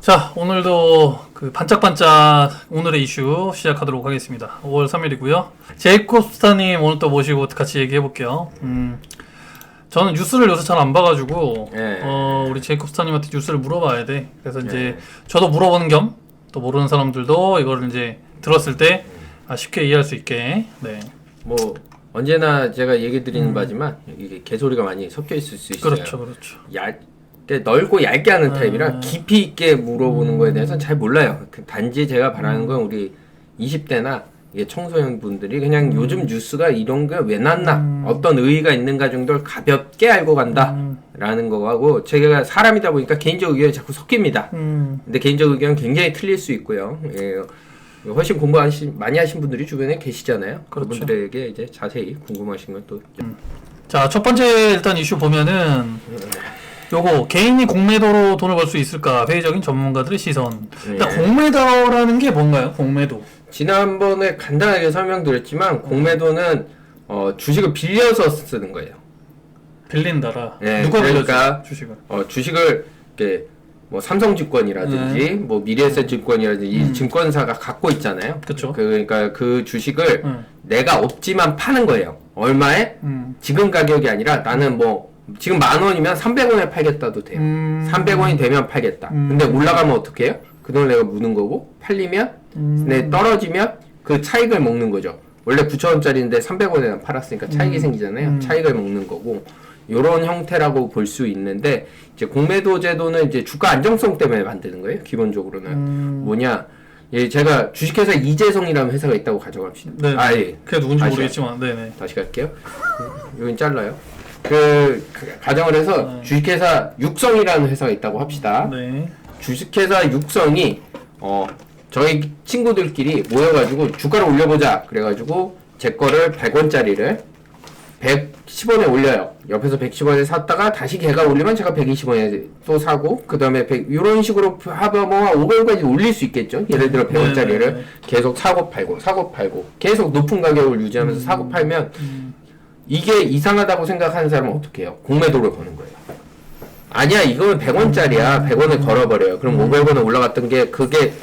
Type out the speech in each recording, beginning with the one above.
자, 오늘도 그 반짝반짝 오늘의 이슈 시작하도록 하겠습니다. 5월 3일이고요. 제이콥스타님 오늘 또 모시고 같이 얘기해볼게요. 저는 뉴스를 요새 잘 안 봐가지고 우리 제이콥스타님한테 뉴스를 물어봐야 돼. 그래서 이제 저도 물어보는 겸 또 모르는 사람들도 이거를 이제 들었을 때 쉽게 이해할 수 있게. 네. 뭐 언제나 제가 얘기 드리는 바지만 이게 개소리가 많이 섞여 있을 수 있어요. 그렇죠. 넓고 얇게 하는 타입이라 깊이 있게 물어보는 거에 대해서는 잘 몰라요. 단지 제가 바라는 건 우리 20대나 청소년 분들이 그냥 요즘 뉴스가 이런 게 왜 났나, 어떤 의의가 있는가 정도를 가볍게 알고 간다라는 거하고, 제가 사람이다 보니까 개인적 의견이 자꾸 섞입니다. 근데 개인적 의견은 굉장히 틀릴 수 있고요. 훨씬 많이 하신 분들이 주변에 계시잖아요. 그렇죠. 그분들에게 이제 자세히 궁금하신 건 또. 자, 첫 번째 일단 이슈 보면은 요거 개인이 공매도로 돈을 벌 수 있을까? 회의적인 전문가들의 시선. 일단 공매도라는 게 뭔가요? 공매도. 지난번에 간단하게 설명드렸지만 공매도는 주식을 빌려서 쓰는 거예요. 빌린다라. 네, 누가 그러니까 빌려줘? 주식을? 주식을 이렇게 뭐 삼성증권이라든지 뭐 미래에셋증권이라든지 이 증권사가 갖고 있잖아요. 그렇죠. 그러니까 그 주식을 내가 없지만 파는 거예요. 얼마에? 지금 가격이 아니라 나는 뭐 지금 10,000원이면 300원에 팔겠다도 돼요. 300원이 되면 팔겠다. 근데 올라가면 어떻게 해요? 그 돈을 내가 무는 거고, 팔리면 떨어지면 그 차익을 먹는 거죠. 원래 9,000원짜리인데 300원에 팔았으니까 차익이 생기잖아요. 차익을 먹는 거고, 요런 형태라고 볼 수 있는데, 이제 공매도 제도는 이제 주가 안정성 때문에 만드는 거예요. 기본적으로는 뭐냐? 제가 주식회사 이재성이라는 회사가 있다고 가정합시다. 네. 그게 누군지 모르겠지만, 네네. 다시 갈게요. 여긴 잘라요. 가정을 해서 주식회사 육성이라는 회사가 있다고 합시다. 네. 주식회사 육성이 저희 친구들끼리 모여가지고 주가를 올려보자 그래가지고 제 거를 100원짜리를 110원에 올려요. 옆에서 110원에 샀다가 다시 걔가 올리면 제가 120원에 또 사고, 그 다음에 이런 식으로 하면 뭐 500원까지 올릴 수 있겠죠. 예를 들어 100원짜리를 계속 사고 팔고 계속 높은 가격을 유지하면서 사고 팔면 이게 이상하다고 생각하는 사람은 어떻게 해요? 공매도를 거는 거예요. 아니야, 이거는 100원짜리야. 100원에 걸어버려요. 그럼 500원에 올라갔던 게 그게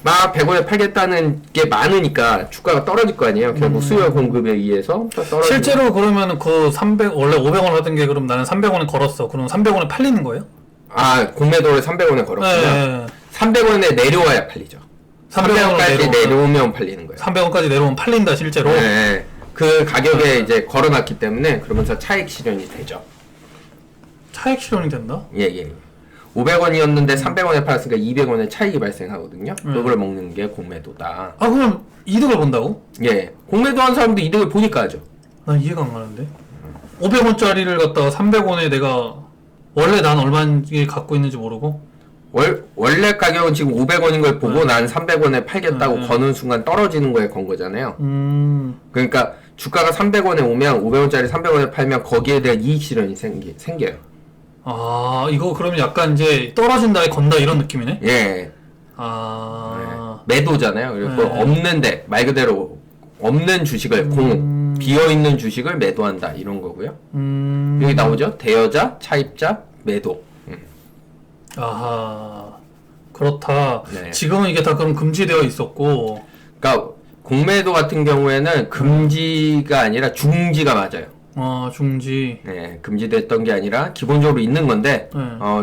막 100원에 팔겠다는 게 많으니까 주가가 떨어질 거 아니에요. 결국 수요 공급에 의해서 떨어지고. 실제로 그러면 그 300, 원래 500원 하던 게 그럼 나는 300원에 걸었어. 그럼 300원에 팔리는 거예요? 공매도를 300원에 걸었구나. 네. 300원에 내려와야 팔리죠. 300원까지 내려오면 팔리는 거예요. 300원까지 내려오면 팔린다, 실제로? 네. 그 가격에 이제 걸어놨기 때문에 그러면서 차익 실현이 되죠. 차익 실현이 된다? 예. 500원이었는데 300원에 팔았으니까 200원의 차익이 발생하거든요. 그걸 먹는 게 공매도다. 그럼 이득을 본다고? 예. 공매도 한 사람도 이득을 보니까 하죠. 난 이해가 안 가는데. 500원짜리를 갖다가 300원에 내가 원래 난 얼마인지 갖고 있는지 모르고 원래 가격은 지금 500원인 걸 보고 난 300원에 팔겠다고 거는 순간 떨어지는 거에 건 거잖아요. 그러니까 주가가 300원에 오면 500원짜리 300원에 팔면 거기에 대한 이익 실현이 생겨요. 이거 그러면 약간 이제 떨어진다에 건다 이런 느낌이네? 예. 네. 매도잖아요. 그리고 말 그대로 없는 주식을 비어있는 주식을 매도한다 이런 거고요. 여기 나오죠? 대여자, 차입자, 매도. 그렇다. 네. 지금은 이게 다 그럼 금지되어 있었고. 그러니까 공매도 같은 경우에는 금지가 아니라 중지가 맞아요. 중지. 네, 금지됐던 게 아니라 기본적으로 있는 건데,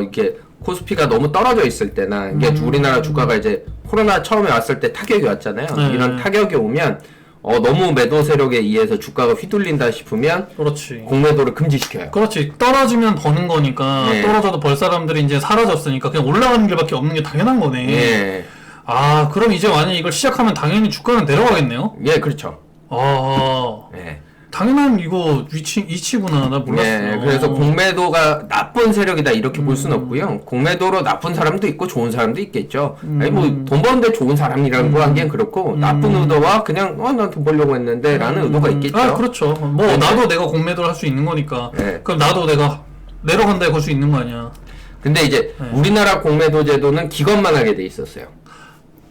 이렇게 코스피가 너무 떨어져 있을 때나, 이게 우리나라 주가가 이제 코로나 처음에 왔을 때 타격이 왔잖아요. 이런 타격이 오면, 너무 매도 세력에 의해서 주가가 휘둘린다 싶으면, 그렇지. 공매도를 금지시켜요. 그렇지. 떨어지면 버는 거니까, 떨어져도 벌 사람들이 이제 사라졌으니까, 그냥 올라가는 길밖에 없는 게 당연한 거네. 예. 그럼 이제 만약에 이걸 시작하면 당연히 주가는 내려가겠네요? 예, 그렇죠. 예. 당연한 이치구나. 나 몰랐어. 네, 그래서 공매도가 나쁜 세력이다 이렇게 볼 수는 없고요. 공매도로 나쁜 사람도 있고 좋은 사람도 있겠죠. 아니 뭐 돈 버는데 좋은 사람이라는 거 하기엔 그렇고 나쁜 의도와 그냥 난 돈 벌려고 했는데 라는 의도가 있겠죠. 그렇죠. 뭐 나도 내가 공매도를 할 수 있는 거니까. 네. 그럼 나도 내가 내려간다 걸 수 있는 거 아니야. 근데 이제 우리나라 공매도 제도는 기관만 하게 돼 있었어요.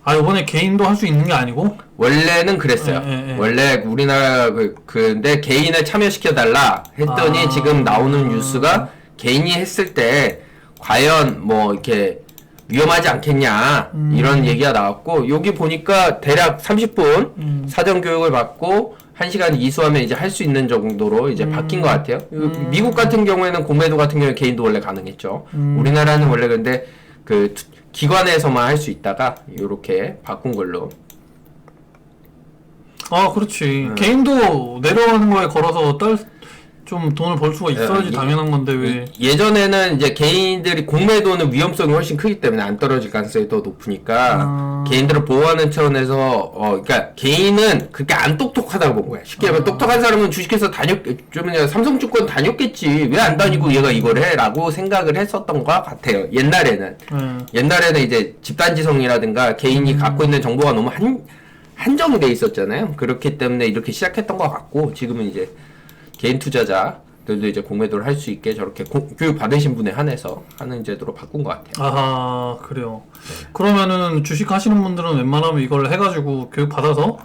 이번에 개인도 할 수 있는 게 아니고? 원래는 그랬어요. 원래 우리나라 근데 개인을 참여시켜달라 했더니 지금 나오는 뉴스가 개인이 했을 때 과연 뭐 이렇게 위험하지 않겠냐 이런 얘기가 나왔고 여기 보니까 대략 30분 사전 교육을 받고 1시간 이수하면 이제 할 수 있는 정도로 이제 바뀐 것 같아요. 미국 같은 경우에는 공매도 같은 경우에 개인도 원래 가능했죠. 우리나라는 원래 근데 그 기관에서만 할 수 있다가 이렇게 바꾼 걸로. 아, 그렇지. 개인도 내려가는 거에 걸어서 좀 돈을 벌 수가 있어야지 당연한 건데 왜? 예전에는 이제 개인들이 공매도는 위험성이 훨씬 크기 때문에 안 떨어질 가능성이 더 높으니까 개인들을 보호하는 차원에서 그러니까 개인은 그렇게 안 똑똑하다고 본 거야. 쉽게 말하면 똑똑한 사람은 주식회사 좀 삼성증권 다녔겠지. 왜 안 다니고 얘가 이걸 해?라고 생각을 했었던 것 같아요. 옛날에는 이제 집단지성이라든가 개인이 갖고 있는 정보가 너무 한정이 돼 있었잖아요. 그렇기 때문에 이렇게 시작했던 것 같고 지금은 이제 개인 투자자들도 이제 공매도를 할 수 있게 저렇게 교육 받으신 분에 한해서 하는 제도로 바꾼 것 같아요. 아하, 그래요. 그러면은 주식 하시는 분들은 웬만하면 이걸 해가지고 교육 받아서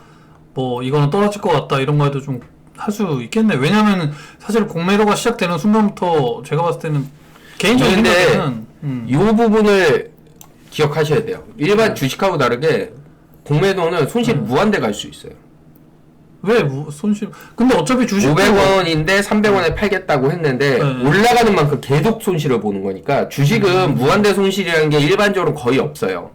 뭐 이거는 떨어질 것 같다 이런 거에도 좀 할 수 있겠네. 왜냐면은 사실 공매도가 시작되는 순간부터 제가 봤을 때는 개인적인 생각에는 이 부분을 기억하셔야 돼요. 일반 주식하고 다르게 공매도는 손실이 무한대 갈 수 있어요. 왜 손실? 근데 어차피 주식 500원인데 300원에 팔겠다고 했는데 올라가는 만큼 계속 손실을 보는 거니까 주식은 무한대 손실이라는 게 일반적으로 거의 없어요.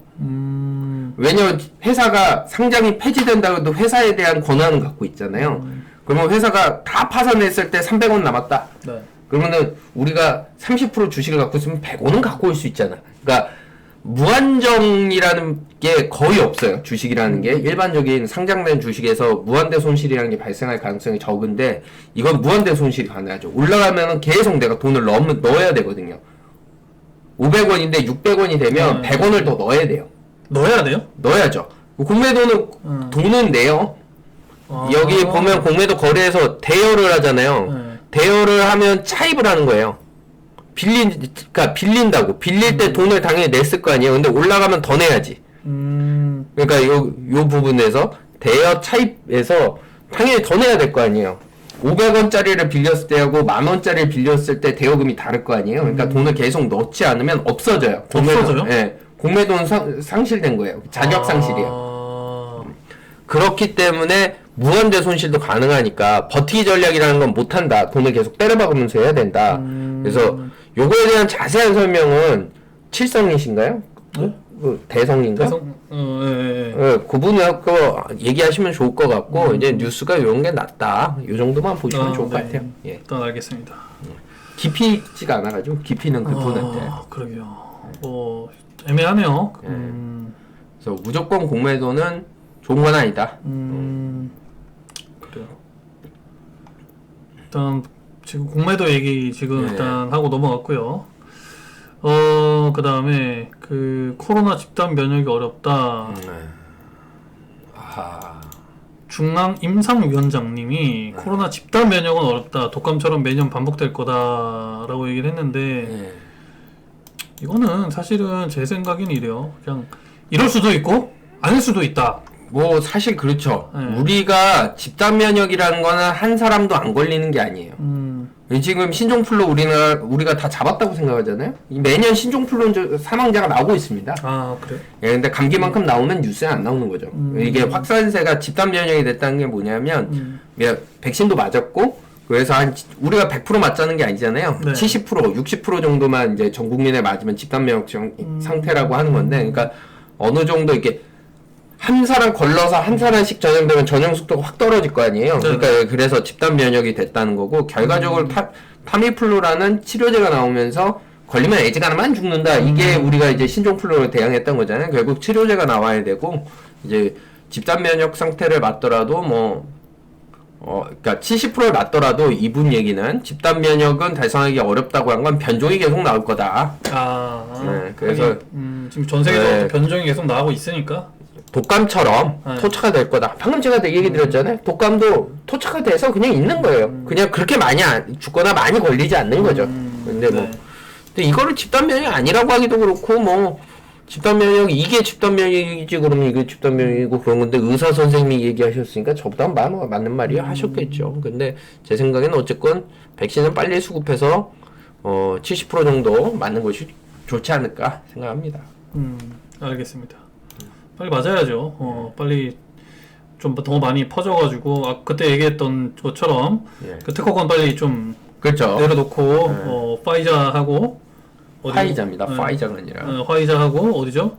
왜냐면 회사가 상장이 폐지된다고 해도 회사에 대한 권한은 갖고 있잖아요. 그러면 회사가 다 파산했을 때 300원 남았다. 네. 그러면은 우리가 30% 주식을 갖고 있으면 100원은 갖고 올 수 있잖아. 그러니까 무한정이라는 게 거의 없어요. 주식이라는 게 일반적인 상장된 주식에서 무한대 손실이라는 게 발생할 가능성이 적은데 이건 무한대 손실이 가능하죠. 올라가면은 계속 내가 돈을 넣어야 되거든요. 500원인데 600원이 되면 100원을 더 넣어야 돼요. 넣어야 돼요? 넣어야죠. 공매도는 돈은 내요. 여기 보면 공매도 거래에서 대여를 하잖아요. 대여를 하면 차입을 하는 거예요. 그러니까 빌린다고. 빌릴 때 돈을 당연히 냈을 거 아니에요. 근데 올라가면 더 내야지. 그러니까 요 부분에서 대여 차입에서 당연히 더 내야 될 거 아니에요. 500원짜리를 빌렸을 때하고 10,000원짜리를 빌렸을 때 대여금이 다를 거 아니에요. 그러니까 돈을 계속 넣지 않으면 없어져요. 없어져요? 네. 공매도는 상실된 거예요. 자격 상실이에요. 그렇기 때문에 무한대 손실도 가능하니까 버티기 전략이라는 건 못한다. 돈을 계속 때려박으면서 해야 된다. 그래서 요거에 대한 자세한 설명은 칠성이신가요? 네? 대성인가? 그분하고 얘기하시면 좋을 것 같고 이제 뉴스가 이런 게 낫다. 이 정도만 보시면 좋을 것 같아요. 예. 일단 알겠습니다. 깊이 있지가 않아가지고 깊이는 그분한테. 그러게요. 뭐 애매하네요. 그래서 무조건 공매도는 좋은 건 아니다. 그래요. 일단 지금 공매도 얘기 지금 일단 하고 넘어갔고요. 그 다음에 그 코로나 집단 면역이 어렵다. 중앙 임상위원장님이 코로나 집단 면역은 어렵다. 독감처럼 매년 반복될 거다라고 얘기를 했는데 이거는 사실은 제 생각에는 이래요. 그냥 이럴 수도 있고 아닐 수도 있다. 뭐 사실 그렇죠. 우리가 집단 면역이라는 거는 한 사람도 안 걸리는 게 아니에요. 지금 신종플루 우리가 다 잡았다고 생각하잖아요. 매년 신종플루 사망자가 나오고 있습니다. 아, 그래요? 예, 근데 감기만큼 나오면 뉴스에 안 나오는 거죠. 이게 확산세가 집단 면역이 됐다는 게 뭐냐면 백신도 맞았고 그래서 우리가 100% 맞자는 게 아니잖아요. 네. 70%, 60% 정도만 이제 전 국민에 맞으면 집단 면역 상태라고 하는 건데, 그러니까 어느 정도 이렇게 한 사람 걸러서 한 사람씩 전염되면 전염 속도가 확 떨어질 거 아니에요. 네. 그러니까 그래서 집단 면역이 됐다는 거고 결과적으로 타미플루라는 치료제가 나오면서 걸리면 애지간하면 죽는다. 이게 우리가 이제 신종플루로 대응했던 거잖아요. 결국 치료제가 나와야 되고 이제 집단 면역 상태를 맞더라도 그러니까 70%를 맞더라도 이분 얘기는 집단 면역은 달성하기 어렵다고 한 건 변종이 계속 나올 거다. 네, 그래서 지금 전 세계적으로 변종이 계속 나오고 있으니까. 독감처럼 토착화 될 거다. 방금 제가 얘기 드렸잖아요. 독감도 토착화 돼서 그냥 있는 거예요. 그냥 그렇게 많이 죽거나 많이 걸리지 않는 거죠. 근데 근데 이거를 집단 면역이 아니라고 하기도 그렇고 집단 면역 이게 집단 면역이지 그러면 이게 집단 면역이고 그런 건데 의사 선생님이 얘기하셨으니까 저보다 맞는 말이 하셨겠죠. 근데 제 생각에는 어쨌건 백신은 빨리 수급해서 70% 정도 맞는 것이 좋지 않을까 생각합니다. 알겠습니다. 빨리 맞아야죠. 빨리 좀 더 많이 퍼져가지고 그때 얘기했던 것처럼 예. 그 특허권 빨리 좀 그렇죠. 내려놓고 파이자하고 화이자입니다. 파이자가 아니라. 화이자하고 어디죠?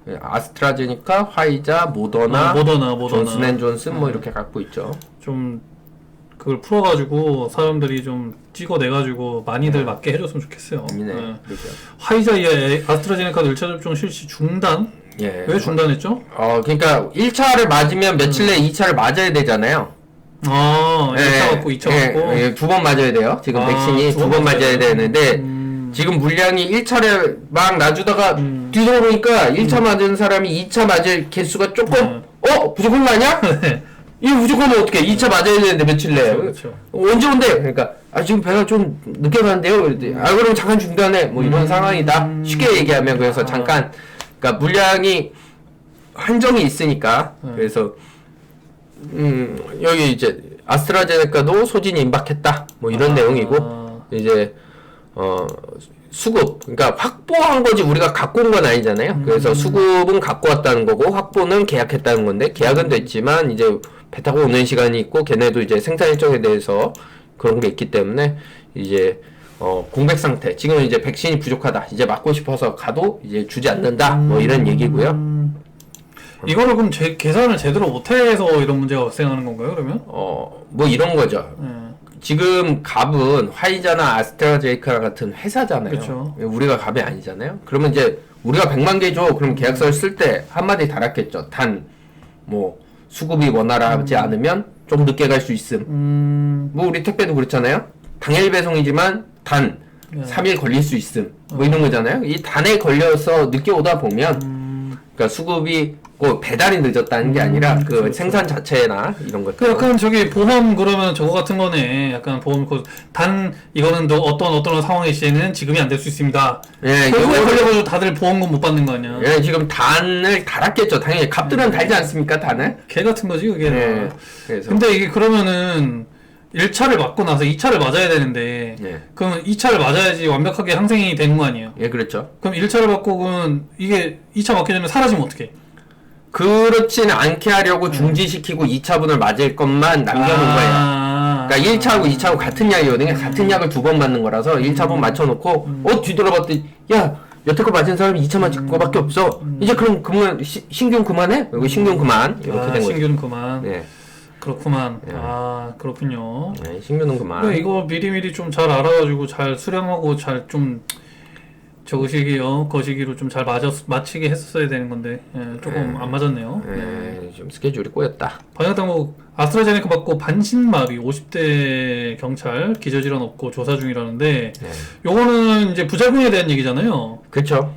예, 아스트라제니카, 화이자, 모더나, 모더나 존슨앤존슨 뭐 이렇게 갖고 있죠. 좀 그걸 풀어가지고 사람들이 좀 찍어내가지고 많이들 맞게 해줬으면 좋겠어요. 네. 네. 그렇죠. 화이자의 아스트라제네카도 1차 접종 실시 중단? 예. 왜 중단했죠? 그러니까 1차를 맞으면 며칠 내에 2차를 맞아야 되잖아요. 1차 맞고 2차 맞고. 예, 2번 맞아야 돼요. 지금 백신이 두 번 2번 맞아야 되는데 지금 물량이 1차를 막 놔주다가 뒤돌아보니까 1차 맞은 사람이 2차 맞을 개수가 조금 부족한 거 아니야? 네. 이거 부족하면 어떡해? 2차 맞아야 되는데 며칠 내에. 그렇죠. 언제 온대? 그러니까 지금 배가 좀 늦게 가는데요. 그랬더니 그럼 잠깐 중단해. 뭐 이런 상황이다. 쉽게 얘기하면 그래서 잠깐 그러니까 물량이 한정이 있으니까 그래서 여기 이제 아스트라제네카도 소진이 임박했다. 뭐 이런 내용이고 이제 수급 그러니까 확보한 거지 우리가 갖고 온 건 아니잖아요. 그래서 수급은 갖고 왔다는 거고 확보는 계약했다는 건데 계약은 됐지만 이제 배 타고 오는 시간이 있고 걔네도 이제 생산 일정에 대해서 그런 게 있기 때문에 이제 공백 상태. 지금 이제 백신이 부족하다. 이제 맞고 싶어서 가도 이제 주지 않는다. 뭐 이런 얘기고요. 이거를 그럼 계산을 제대로 못해서 이런 문제가 발생하는 건가요? 그러면? 뭐 이런 거죠. 네. 지금 갑은 화이자나 아스트라제네카 같은 회사잖아요. 그쵸. 우리가 갑이 아니잖아요. 그러면 이제 우리가 100만 개 줘. 그럼 계약서를 쓸 때 한마디 달았겠죠. 뭐 수급이 원활하지 않으면 좀 늦게 갈 수 있음. 뭐 우리 택배도 그렇잖아요. 당일 배송이지만 단 3일 걸릴 수 있음. 뭐 이런 거잖아요. 이 단에 걸려서 늦게 오다 보면 그러니까 수급이 꼭 배달이 늦었다는 게 아니라 그 생산 자체나 이런 것. 그 약간 저기 보험 그러면 저거 같은 거네. 약간 보험 이거는 또 어떤 상황의 시에는 지급이 안 될 수 있습니다. 예, 결국에 걸려가지고 다들 보험금 못 받는 거 아니야? 예, 지금 단을 달았겠죠. 당연히 갑들은 달지 않습니까? 단을. 개 같은 거지 그게. 예. 그래서. 근데 이게 그러면은 1차를 맞고 나서 2차를 맞아야 되는데 예. 그러면 2차를 맞아야지 완벽하게 항생이 되는 거 아니에요? 예, 그렇죠. 그럼 1차를 맞고 그러면 이게 2차 맞기 전에 사라지면 어떡해? 그렇지는 않게 하려고 중지시키고 2차분을 맞을 것만 남겨놓은 거예요. 그러니까 1차하고 2차하고 같은 약이거든요. 같은 약을 2번 맞는 거라서 1차분 맞춰놓고 뒤돌아봤더니 야 여태껏 맞은 사람이 2차 맞을 거밖에 없어. 이제 그럼 그만 신규는 그만해? 여기 신규는 그만 이렇게 된 거죠. 신규는 그만. 네. 그렇구만. 그렇군요. 네, 신규는 그만. 그래, 이거 미리미리 좀 잘 알아가지고 잘 수량하고 잘 좀 거시기로 좀 잘 맞히게 했었어야 되는 건데 조금 안 맞았네요. 좀 스케줄이 꼬였다. 방역당국 아스트라제네카 받고 반신마비 50대 경찰 기저질환 없고 조사 중이라는데 요거는 이제 부작용에 대한 얘기잖아요. 그렇죠.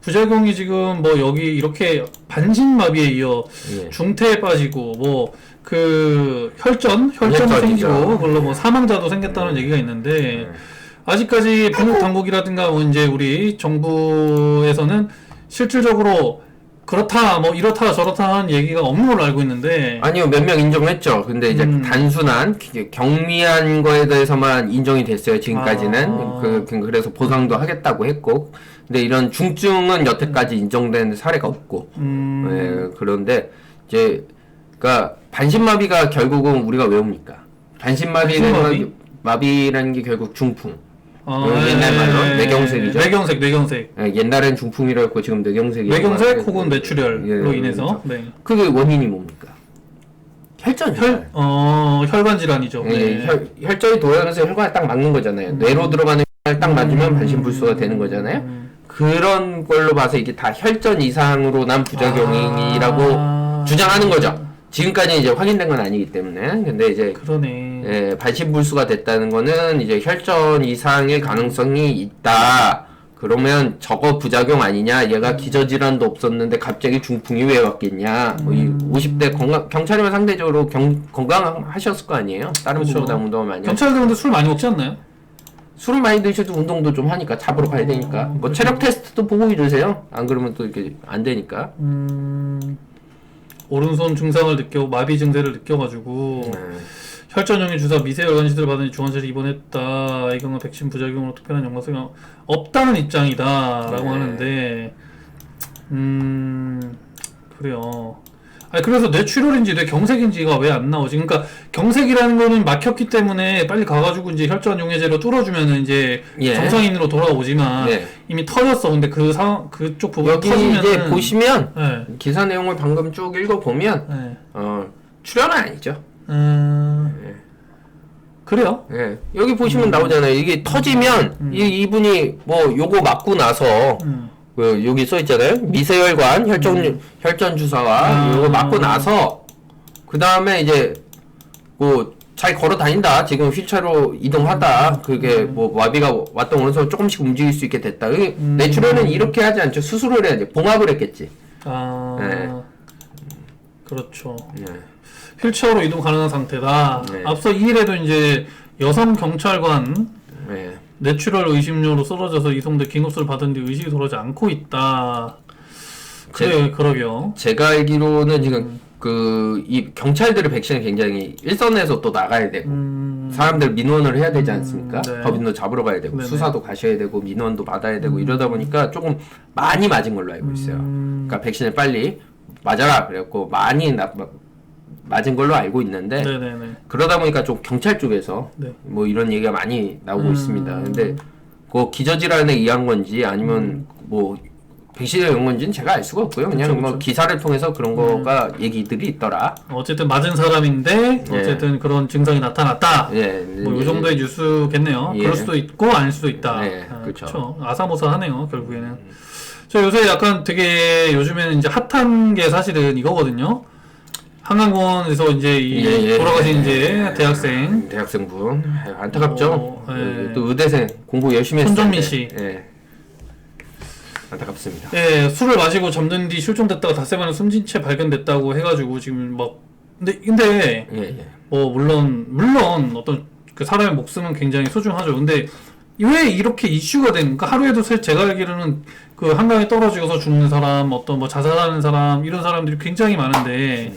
부작용이 지금 뭐 여기 이렇게 반신마비에 이어 중태에 빠지고 뭐 그 혈전도 생기고 그걸로 뭐 사망자도 생겼다는 얘기가 있는데 아직까지 방역 당국이라든가 뭐 이제 우리 정부에서는 실질적으로 그렇다 뭐 이렇다 저렇다 하는 얘기가 없는 걸로 알고 있는데 아니요 몇 명 인정했죠. 근데 이제 단순한 경미한 거에 대해서만 인정이 됐어요. 지금까지는 그래서 보상도 하겠다고 했고 근데 이런 중증은 여태까지 인정된 사례가 없고 그런데 이제 그러니까 반신마비가 결국은 우리가 왜 옵니까? 마비라는 게 결국 중풍. 옛날 말로 뇌경색이죠. 뇌경색. 옛날엔 중풍이라고 했고 지금 뇌경색이에요. 뇌경색 혹은 뇌출혈로 인해서. 그렇죠. 그게 원인이 뭡니까? 혈전이죠. 혈관 질환이죠. 혈전이 돌아가면서 혈관에 딱 막는 거잖아요. 뇌로 들어가는 혈관에 딱 맞으면 반신불수가 되는 거잖아요. 그런 걸로 봐서 이게 다 혈전 이상으로 난 부작용이라고 주장하는 거죠. 지금까지 이제 확인된 건 아니기 때문에. 근데 이제 그러네. 반신불수가 됐다는 거는 이제 혈전 이상의 가능성이 있다. 그러면 저거 부작용 아니냐? 얘가 기저질환도 없었는데 갑자기 중풍이 왜 왔겠냐? 뭐 50대 경찰이면 상대적으로 건강하셨을 거 아니에요? 다른 분보다 운동을 많이. 경찰들 근데 술 많이 먹지 않나요? 술을 많이 드셔도 운동도 좀 하니까 잡으러 가야 되니까. 뭐 체력 테스트도 보고 이러세요. 안 그러면 또 이렇게 안 되니까. 오른손 증상을 마비 증세를 느껴가지고 혈전형의 주사 미세혈관 시술을 받으니 중환자실 입원했다. 이 경우 백신 부작용으로 특별한 연관성이 없다는 입장이다라고 하는데 그래요. 아니 그래서 뇌출혈인지 뇌경색인지가 왜 안 나오지? 그러니까 경색이라는 거는 막혔기 때문에 빨리 가가지고 이제 혈전 용해제로 뚫어주면은 이제 예. 정상인으로 돌아오지만 네. 이미 터졌어. 근데 그 상황 그쪽 부분 여기 터지면은 이제 보시면 네. 기사 내용을 방금 쭉 읽어보면 네. 출혈은 아니죠. 그래요? 예. 여기 보시면 나오잖아요. 이게 터지면 이분이 뭐 요거 맞고 나서 여기 써 있잖아요. 미세혈관 혈전 주사와 요거 맞고 나서 그 다음에 이제 뭐 잘 걸어 다닌다. 지금 휠체어로 이동하다. 그게 뭐 마비가 왔다 오면서 조금씩 움직일 수 있게 됐다. 뇌출혈은 이렇게 하지 않죠. 수술을 해야지. 봉합을 했겠지. 네. 그렇죠. 네. 휠체어로 이동 가능한 상태다. 네. 앞서 2일에도 이제 여성 경찰관 네. 뇌출혈 의심료로 쓰러져서 이송돼 긴급수를 받은 뒤 의식이 돌아오지 않고 있다. 그래, 그러게요. 제가 알기로는 지금 이 경찰들의 백신은 굉장히 일선에서 또 나가야 되고 사람들 민원을 해야 되지 않습니까? 네. 법인도 잡으러 가야 되고 네네. 수사도 가셔야 되고 민원도 받아야 되고 이러다 보니까 조금 많이 맞은 걸로 알고 있어요. 그러니까 백신을 빨리 맞아라 그래갖고 많이 맞은 걸로 알고 있는데 네네네. 그러다 보니까 좀 경찰 쪽에서 네. 뭐 이런 얘기가 많이 나오고 있습니다. 근데 그 기저질환에 의한 건지 아니면 뭐 백신에 의한 건지는 제가 알 수가 없고요. 그냥 그쵸, 뭐 그쵸. 기사를 통해서 그런 거가 얘기들이 있더라. 어쨌든 맞은 사람인데 예. 어쨌든 그런 증상이 나타났다. 예. 뭐 이 정도의 뉴스겠네요. 예. 그럴 수도 있고 아닐 수도 있다. 네, 그쵸. 그렇죠. 아사모사하네요. 결국에는. 저 요새 약간 되게 요즘에는 이제 핫한 게 사실은 이거거든요. 한강공원에서 이제 이 돌아가신 이제 대학생분 안타깝죠. 예. 또 의대생 공부 열심히 했을 손정민 텐데. 씨. 예. 안타깝습니다. 예, 술을 마시고 잠든 뒤 실종됐다가 닷새 만에 숨진 채 발견됐다고 해가지고 지금 막 근데 예. 뭐 물론 어떤 그 사람의 목숨은 굉장히 소중하죠. 근데 왜 이렇게 이슈가 되는가? 하루에도 제가 알기로는 그 한강에 떨어져서 죽는 사람, 어떤 뭐 자살하는 사람 이런 사람들이 굉장히 많은데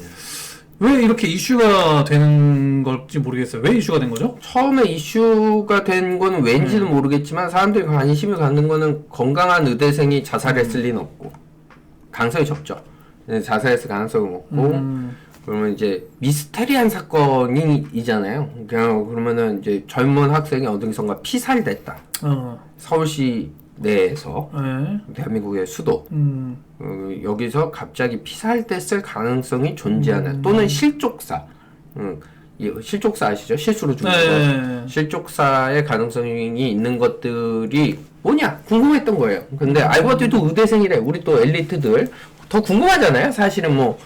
왜 이렇게 이슈가 되는 걸지 모르겠어요. 왜 이슈가 된 거죠? 처음에 이슈가 된 거는 왠지는 모르겠지만 사람들이 관심을 갖는 거는 건강한 의대생이 자살했을 리는 없고 가능성이 적죠. 자살했을 가능성이 없고 그러면 이제 미스테리한 사건이잖아요. 그냥 그러면은 이제 젊은 학생이 어디선가 피살됐다. 서울시 내에서 네. 대한민국의 수도 여기서 갑자기 피살됐을 가능성이 존재하는 또는 실족사 실족사 아시죠? 실수로 죽는 네. 거 실족사의 가능성이 있는 것들이 뭐냐 궁금했던 거예요. 근데 알고 봤더니 또 의대생이래. 우리 또 엘리트들 더 궁금하잖아요. 사실은 뭐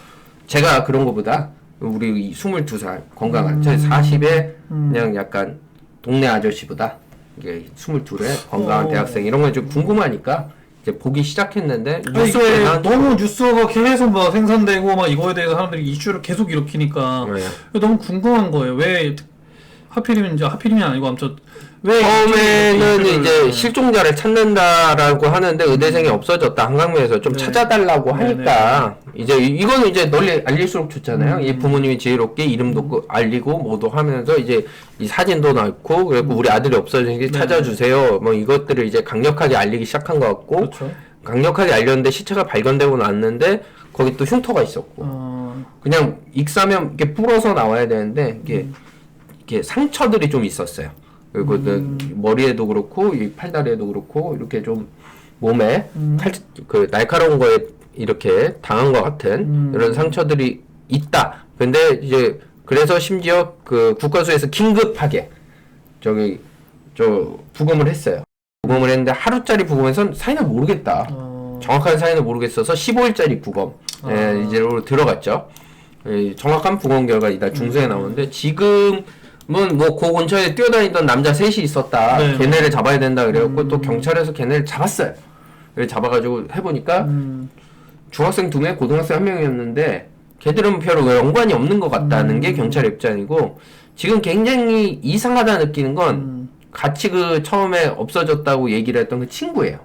제가 그런 거보다 우리 22살 건강한 저 40에 그냥 약간 동네 아저씨보다 이게 22에 건강한 대학생 이런 거 좀 궁금하니까 이제 보기 시작했는데 이게 너무 뉴스가 계속 막 생산되고 막 이거에 대해서 사람들이 이슈를 계속 일으키니까 너무 궁금한 거예요. 왜 하필이면 아니고 아무튼 왜 처음에는 이제 실종자를 찾는다라고 하는데 의대생이 없어졌다 한강변에서 좀 찾아달라고 하니까 이제 이거는 이제 널리 알릴수록 좋잖아요. 이 부모님이 지혜롭게 이름도 알리고 뭐도 하면서 이제 이 사진도 넣고 그리고 우리 아들이 없어졌으니 찾아주세요. 뭐 이것들을 이제 강력하게 알리기 시작한 것 같고 그렇죠. 강력하게 알렸는데 시체가 발견되고 났는데 거기 또 흉터가 있었고 그냥 익사면 이렇게 불어서 나와야 되는데 이게 상처들이 좀 있었어요. 그리고 머리에도 그렇고 이 팔다리에도 그렇고 이렇게 좀 몸에 그 날카로운 거에 이렇게 당한 것 같은 이런 상처들이 있다. 근데 이제 그래서 심지어 그 국과수에서 긴급하게 부검을 했어요. 부검을 했는데 하루짜리 부검에선 사인을 모르겠다. 정확한 사인을 모르겠어서 15일짜리 부검 이제로 들어갔죠. 정확한 부검 결과 이달 중순에 나오는데 지금은 뭐 그 근처에 뛰어다니던 남자 셋이 있었다. 네. 걔네를 잡아야 된다 그래갖고 또 경찰에서 걔네를 잡았어요. 그래서 잡아가지고 해보니까 중학생 2명, 고등학생 1명이었는데 걔들은 별로 연관이 없는 것 같다는 게 경찰 입장이고 지금 굉장히 이상하다 느끼는 건 같이 그 처음에 없어졌다고 얘기를 했던 그 친구예요.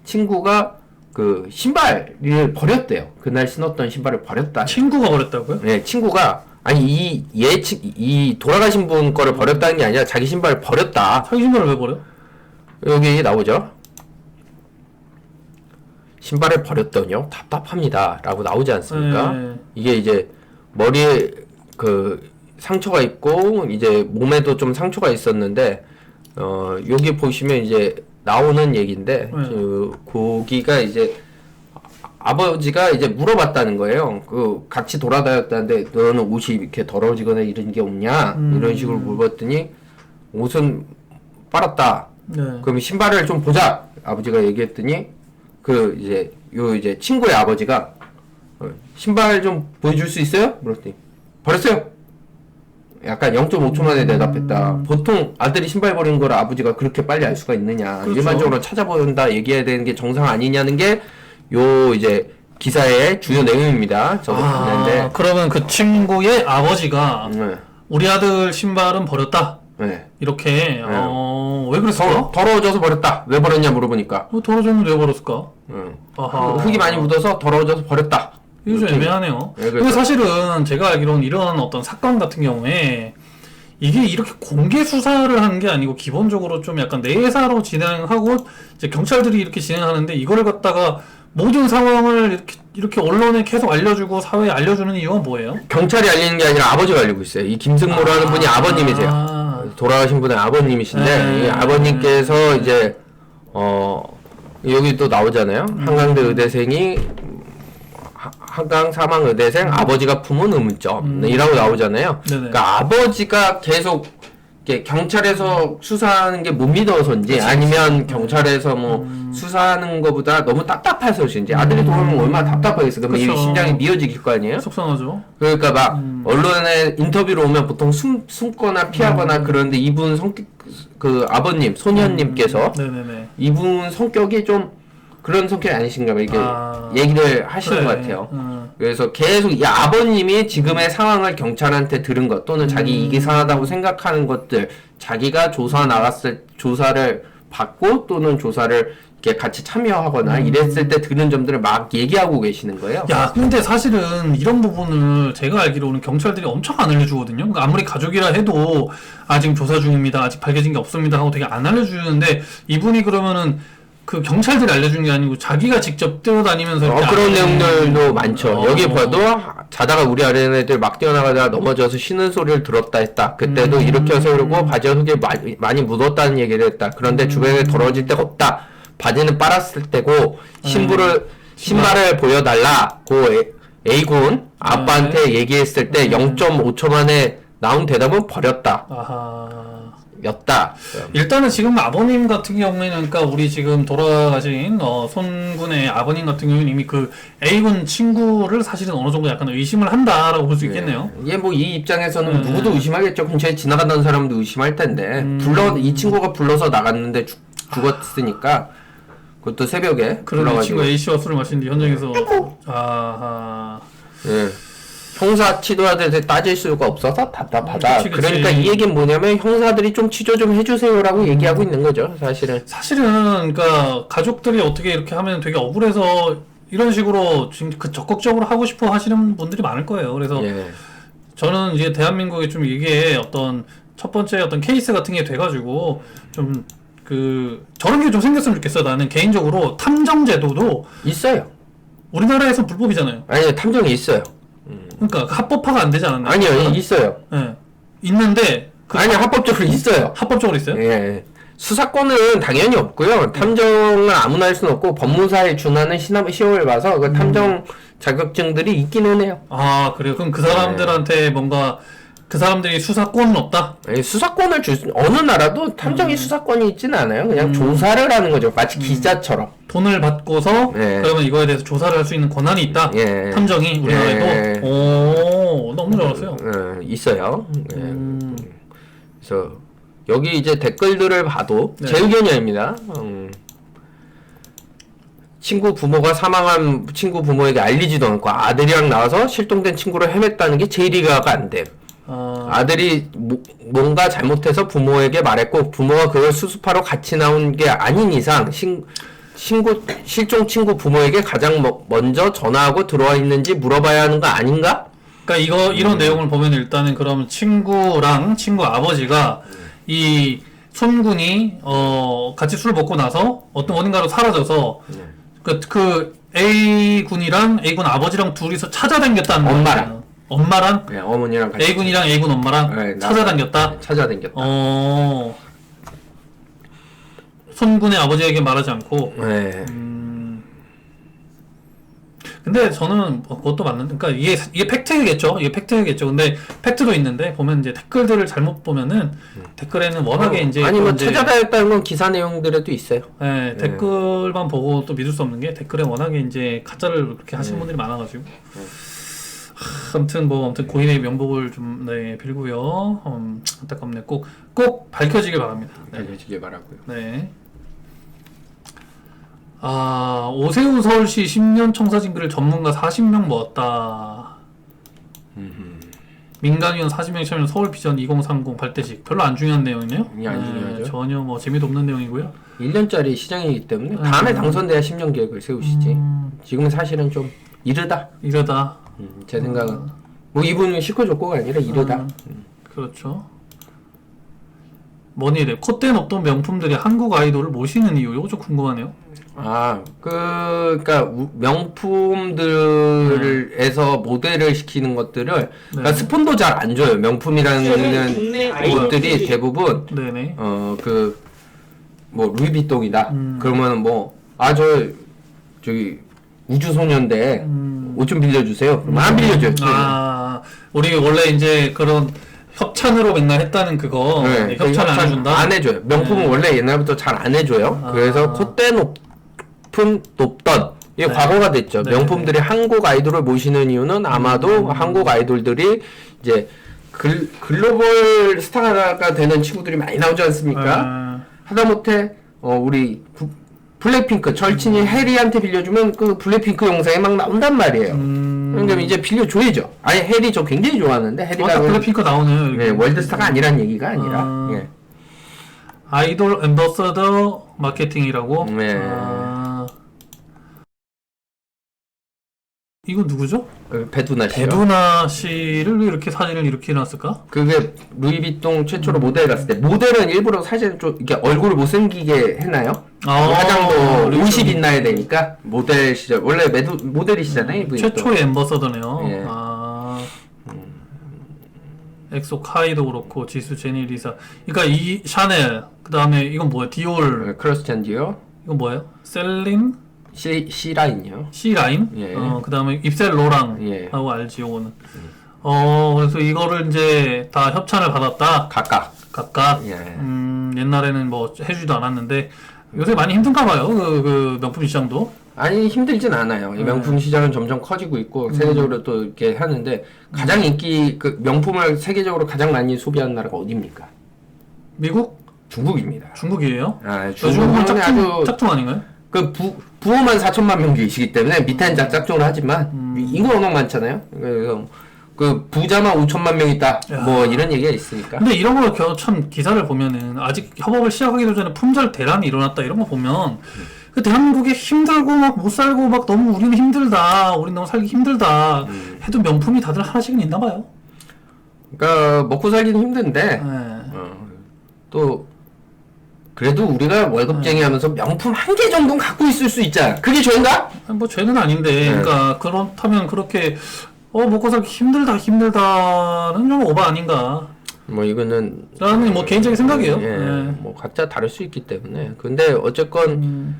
친구가 그 신발을 버렸대요. 그날 신었던 신발을 버렸다. 친구가 버렸다고요? 네, 친구가 아니 이 돌아가신 분 거를 버렸다는 게 아니라 자기 신발을 버렸다. 자기 신발을 왜 버려? 여기 나오죠. 신발을 버렸더니요 답답합니다 라고 나오지 않습니까? 네. 이게 이제 머리에 그 상처가 있고 이제 몸에도 좀 상처가 있었는데 여기 보시면 이제 나오는 얘기인데 그 거기가 이제 아버지가 이제 물어봤다는 거예요. 그 같이 돌아다녔다는데 너는 옷이 이렇게 더러워지거나 이런 게 없냐? 이런 식으로 물어봤더니 옷은 빨았다. 네. 그럼 신발을 좀 보자. 아버지가 얘기했더니 그 이제 요 이제 친구의 아버지가 신발 좀 보여줄 수 있어요? 물었더니 버렸어요. 약간 0.5초 만에 대답했다. 보통 아들이 신발 버리는 걸 아버지가 그렇게 빨리 알 수가 있느냐. 그렇죠. 일반적으로 찾아본다 얘기해야 되는 게 정상 아니냐는 게 요 이제 기사의 주요 내용입니다. 저도 봤는데. 그러면 그 친구의 아버지가 네. 우리 아들 신발은 버렸다. 네. 이렇게 왜 그랬을까? 더러워져서 버렸다. 왜 버렸냐 물어보니까. 더러워졌는데 왜 버렸을까? 아하. 흙이 많이 묻어서 더러워져서 버렸다. 이거 좀 이렇게. 애매하네요. 네, 근데 사실은 제가 알기로는 이런 어떤 사건 같은 경우에 이게 이렇게 공개 수사를 하는 게 아니고 기본적으로 좀 약간 내사로 진행하고 이제 경찰들이 이렇게 진행하는데 이거를 갖다가 모든 상황을 이렇게 언론에 계속 알려주고 사회에 알려주는 이유가 뭐예요? 경찰이 알리는 게 아니라 아버지가 알리고 있어요. 이 김승모라는 분이 아버님이세요. 돌아가신 분의 아버님이신데 이 아버님께서 이제 여기 또 나오잖아요. 한강대 의대생이 한강 사망 의대생 아버지가 품은 의문점이라고 나오잖아요. 네네. 그러니까 아버지가 계속 이렇게 경찰에서 수사하는 게 못 믿어서인지 아니면 경찰에서 뭐 수사하는 것보다 너무 답답해서인지 아들이 돌아오면 얼마나 답답하겠어. 그러면 이 그쵸. 심장이 미어지길 거 아니에요? 속상하죠. 그러니까 막 언론에 인터뷰로 오면 보통 숨거나 피하거나 그러는데 이분 성격 그 아버님 소년님께서 네네네. 이분 성격이 좀 그런 성격이 아니신가 봐 이게 얘기를 하시는 것 같아요. 그래서 계속 이 아버님이 지금의 상황을 경찰한테 들은 것 또는 자기 이게 상하다고 생각하는 것들 자기가 조사 나갔을 조사를 받고 또는 조사를 이렇게 같이 참여하거나 이랬을 때 들은 점들을 막 얘기하고 계시는 거예요. 야, 근데 사실은 이런 부분을 제가 알기로는 경찰들이 엄청 안 알려주거든요. 그러니까 아무리 가족이라 해도 아직 조사 중입니다. 아직 밝혀진 게 없습니다. 하고 되게 안 알려주는데 이분이 그러면은 그 경찰들이 알려준 게 아니고 자기가 직접 뛰어다니면서 이렇게 그런 알려주는- 내용들도 많죠. 여기 봐도 자다가 우리 아랫애들 막 뛰어나가다가 넘어져서 쉬는 소리를 들었다 했다. 그때도 이렇게 세우고 바지가 흙에 많이 묻었다는 얘기를 했다. 그런데 주변에 더러워질 데가 없다. 바지는 빨았을 때고 신발을 보여달라고 A군 아빠한테 얘기했을 때 0.5초 만에 나온 대답은 버렸다. 아하. 였다. 일단은 지금 아버님 같은 경우에는 그러니까 우리 지금 돌아가신 손군의 아버님 같은 경우는 이미 그 A군 친구를 사실은 어느 정도 약간 의심을 한다라고 볼 수 있겠네요. 이게 뭐 이 입장에서는 누구도 의심하겠죠. 근처에 지나가던 사람도 의심할 텐데 이 친구가 불러서 나갔는데 죽었으니까 그것도 새벽에 그런 친구가 A씨와 술을 마시는데 현장에서 아하. 예. 형사 치도하듯이 따질 수가 없어서 답답하다. 그치. 그러니까 이 얘기는 뭐냐면 형사들이 좀 치료 좀 해주세요라고 얘기하고 있는 거죠. 사실은 그러니까 가족들이 어떻게 이렇게 하면 되게 억울해서 이런 식으로 지금 그 적극적으로 하고 싶어 하시는 분들이 많을 거예요. 그래서 예. 저는 이제 대한민국에 좀 이게 어떤 첫 번째 어떤 케이스 같은 게 돼가지고 좀 저런 게 좀 생겼으면 좋겠어. 나는 개인적으로 탐정 제도도 있어요. 우리나라에서 불법이잖아요. 아니요, 탐정이 있어요. 그러니까 합법화가 안 되지 않았나요? 아니요, 있어요. 네. 있는데 아니요, 합법적으로 있어요. 합법적으로 있어요? 예. 수사권은 당연히 없고요. 탐정을 아무나 할 수는 없고 법무사에 준하는 시험을 봐서 그 탐정 자격증들이 있기는 해요. 아, 그래요? 그럼 그 사람들한테 뭔가 그 사람들이 수사권은 없다? 예, 수사권을 어느 나라도 탐정이 수사권이 있지는 않아요. 그냥 조사를 하는 거죠. 마치 기자처럼. 돈을 받고서 네. 그러면 이거에 대해서 조사를 할 수 있는 권한이 있다? 예. 탐정이 우리나라에도? 예. 오, 너무 잘 알았어요. 있어요. 예. 그래서 여기 이제 댓글들을 봐도 네. 제 의견이 아닙니다. 친구 부모가 사망한 친구 부모에게 알리지도 않고 아들이랑 나와서 실종된 친구를 헤맸다는 게 제일 이해가 안 돼. 아들이 뭔가 잘못해서 부모에게 말했고 부모가 그걸 수습하러 같이 나온 게 아닌 이상 실종 친구 부모에게 가장 먼저 전화하고 들어와 있는지 물어봐야 하는 거 아닌가? 그러니까 이런 내용을 보면 일단은 그럼 친구랑 친구 아버지가 이 손군이 같이 술을 먹고 나서 어떤 어딘가로 사라져서 그 A군이랑 A군 아버지랑 둘이서 찾아다녔다는 거예요. 엄마랑. 엄마랑? 네, 어머니랑 같이. A군이랑 A군 엄마랑 네, 찾아다녔다? 네, 찾아다녔다. 손군의 아버지에게 말하지 않고. 네. 근데 저는 그것도 맞는데, 그러니까 이게 팩트겠죠. 이게 팩트겠죠. 근데 팩트도 있는데 보면 이제 댓글들을 잘못 보면은 댓글에는 워낙에 이제 아니 뭐 이제 찾아다녔다는 건 기사 내용들에도 있어요. 네, 댓글만 보고 또 믿을 수 없는 게 댓글에 워낙에 이제 가짜를 그렇게 하시는 분들이 많아가지고. 아무튼 고인의 명복을 좀 네, 빌고요. 안타깝네. 꼭 밝혀지길 바랍니다. 네. 알려지길 바라고요. 네. 오세훈 서울시 10년 청사진글을 전문가 40명 모았다. 민간위원 40명 참여 서울 비전 2030 발대식. 별로 안 중요한 내용이네요. 안 중요하죠. 전혀 뭐 재미도 없는 내용이고요. 1년짜리 시장이기 때문에 다음에 당선돼야 10년 계획을 세우시지. 지금은 사실은 좀 이르다. 이러다. 제 생각은 뭐 이분은 시커 줬고가 아니라 이르다. 그렇죠. 뭐니래 콧대는 없던 명품들이 한국 아이돌을 모시는 이유. 이거 좀 궁금하네요. 그러니까 명품들에서 모델을 시키는 것들을 그러니까 스폰도 잘 안 줘요. 명품이라는 것들이 대부분 네네. 뭐 루이비통이다. 그러면 저기 우주소년대 옷 좀 빌려주세요. 그러면 안 빌려줘요. 우리 원래 이제 그런 협찬으로 맨날 했다는 그거. 네, 협찬 안 해준다? 안 해줘요. 명품은 원래 옛날부터 잘 안 해줘요. 그래서 콧대 높던 이게 과거가 됐죠. 네. 명품들이 한국 아이돌을 모시는 이유는 아마도 한국 아이돌들이 이제 글로벌 스타가 되는 친구들이 많이 나오지 않습니까? 하다못해 우리 블랙핑크 절친이 해리한테 빌려주면 그 블랙핑크 영상에 막 나온단 말이에요. 그러니까 이제 빌려줘야죠. 아니 해리 저 굉장히 좋아하는데 해리가 블랙핑크 나오네요. 네, 월드스타가 아니란 얘기가 아니라 예. 아이돌 앰버서더 마케팅이라고. 네. 이거 누구죠? 배두나 씨요. 배두나 씨를 왜 이렇게 사진을 이렇게 해놨을까? 그게 루이비통 최초로 모델 갔을 때 모델은 일부러 사진을 좀 이렇게 얼굴을 못생기게 해놔요. 화장도 50 있나야 되니까 모델 시절 원래 모델이시잖아요. 이분이 최초의 앰버서더네요. 예. 엑소 카이도 그렇고 지수 제니 리사. 그러니까 이 샤넬 그 다음에 이건 뭐야? 디올. 크리스찬 디오. 이건 뭐예요? 셀린. C 라인요. C 라인. 예. 그 다음에 입셀 로랑. 예. 하고 알지 요거는. 그래서 이거를 이제 다 협찬을 받았다. 각각. 예. 옛날에는 뭐 해주지도 않았는데 요새 많이 힘든가 봐요. 그 명품 시장도. 아니 힘들진 않아요. 이 명품 시장은 점점 커지고 있고 세계적으로 또 이렇게 하는데 가장 인기 그 명품을 세계적으로 가장 많이 소비하는 나라가 어디입니까? 미국? 중국입니다. 중국이에요? 중국은 아주 짝퉁 아닌가요? 그 부호만 4천만 명 계시기 때문에 밑에는 짝퉁을 하지만 인구 워낙 많잖아요. 그래서 그 부자만 5천만 명 있다. 뭐 이런 얘기가 있으니까. 근데 이런 거 참 기사를 보면은 아직 협업을 시작하기도 전에 품절 대란이 일어났다 이런 거 보면 그 대한민국이 힘들고 막 못 살고 막 너무 우리는 힘들다. 우린 너무 살기 힘들다. 해도 명품이 다들 하나씩은 있나 봐요. 그러니까 먹고 살기는 힘든데 또 그래도 우리가 월급쟁이 하면서 명품 한 개 정도는 갖고 있을 수 있잖아. 그게 죄인가? 뭐 죄는 아닌데 그러니까 그렇다면 그렇게 먹고 살기 힘들다는 좀 오바 아닌가. 뭐 이거는 라는 뭐 개인적인 생각이에요. 뭐 각자 다를 수 있기 때문에. 근데 어쨌건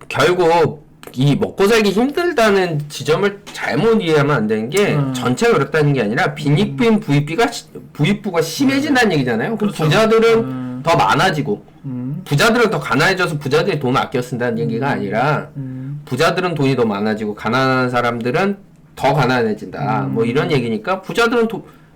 결국 이 먹고 살기 힘들다는 지점을 잘못 이해하면 안 되는 게 전체가 그렇다는 게 아니라 빈익빈 부익부가 심해진다는 얘기잖아요. 그럼 그렇죠. 부자들은 더 많아지고 부자들은 더 가난해져서 부자들이 돈을 아껴 쓴다는 얘기가 아니라 부자들은 돈이 더 많아지고 가난한 사람들은 더 가난해진다. 뭐 이런 얘기니까 부자들은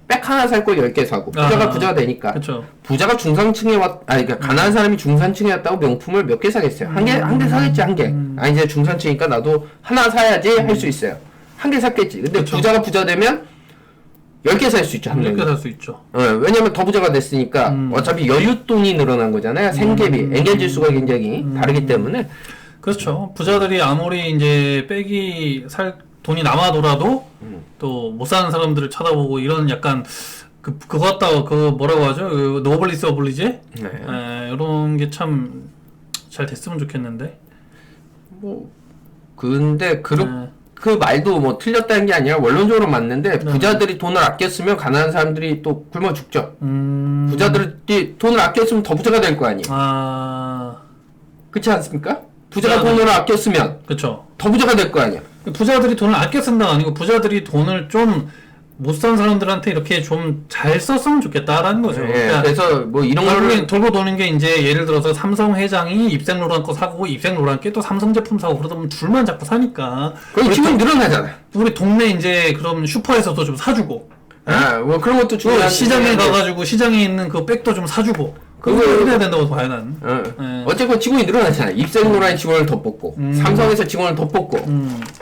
백 하나 살 거 10개 사고 부자가 부자가 되니까 그쵸. 부자가 중상층에 그러니까 가난한 사람이 중산층에 왔다고 명품을 몇 개 사겠어요? 한 개 사겠지, 한 개. 이제 중산층이니까 나도 하나 사야지 할 수 있어요. 한 개 샀겠지. 근데 그쵸. 부자가 부자 되면 10개 살 수 있죠, 한 10개 명이. 살 수 있죠. 왜냐면 더 부자가 됐으니까 어차피 여윳돈이 늘어난 거잖아요. 생계비, 엔겔 지수가 굉장히 다르기 때문에. 그렇죠. 부자들이 아무리 이제 돈이 남아돌아도 또 못 사는 사람들을 쳐다보고 이런 약간 그거 같다고 뭐라고 하죠? 그 노블리스 오블리제? 이런 게 참 잘 됐으면 좋겠는데. 뭐 근데 네. 그 말도 뭐 틀렸다는 게 아니라 원론적으로 맞는데 부자들이 돈을 아껴 쓰면 가난한 사람들이 또 굶어 죽죠. 부자들이 돈을 아껴 쓰면 더 부자가 될 거 아니에요. 아, 그렇지 않습니까? 부자가 돈을 아껴 쓰면 그렇죠. 더 부자가 될 거 아니야. 부자들이 돈을 아껴 쓴다가 아니고 부자들이 돈을 좀 못 산 사람들한테 이렇게 좀 잘 썼으면 좋겠다라는 거죠. 예, 그러니까 그래서 뭐 이런 결국엔 거를 돌고 도는 게 이제 예를 들어서 삼성 회장이 입생로란 거 사고 입생로란 게 또 삼성 제품 사고 그러다 보면 둘만 자꾸 사니까 거의 지금 늘어나잖아. 우리 동네 이제 그럼 슈퍼에서도 좀 사주고 아, 뭐 그런 것도 중요한데 시장에 가가지고 시장에 있는 그 백도 좀 사주고 그거 해야 된다고 봐요 나는. 네. 어쨌건 직원이 늘어나잖아. 입생로라는 직원을 더 뽑고 삼성에서 직원을 더 뽑고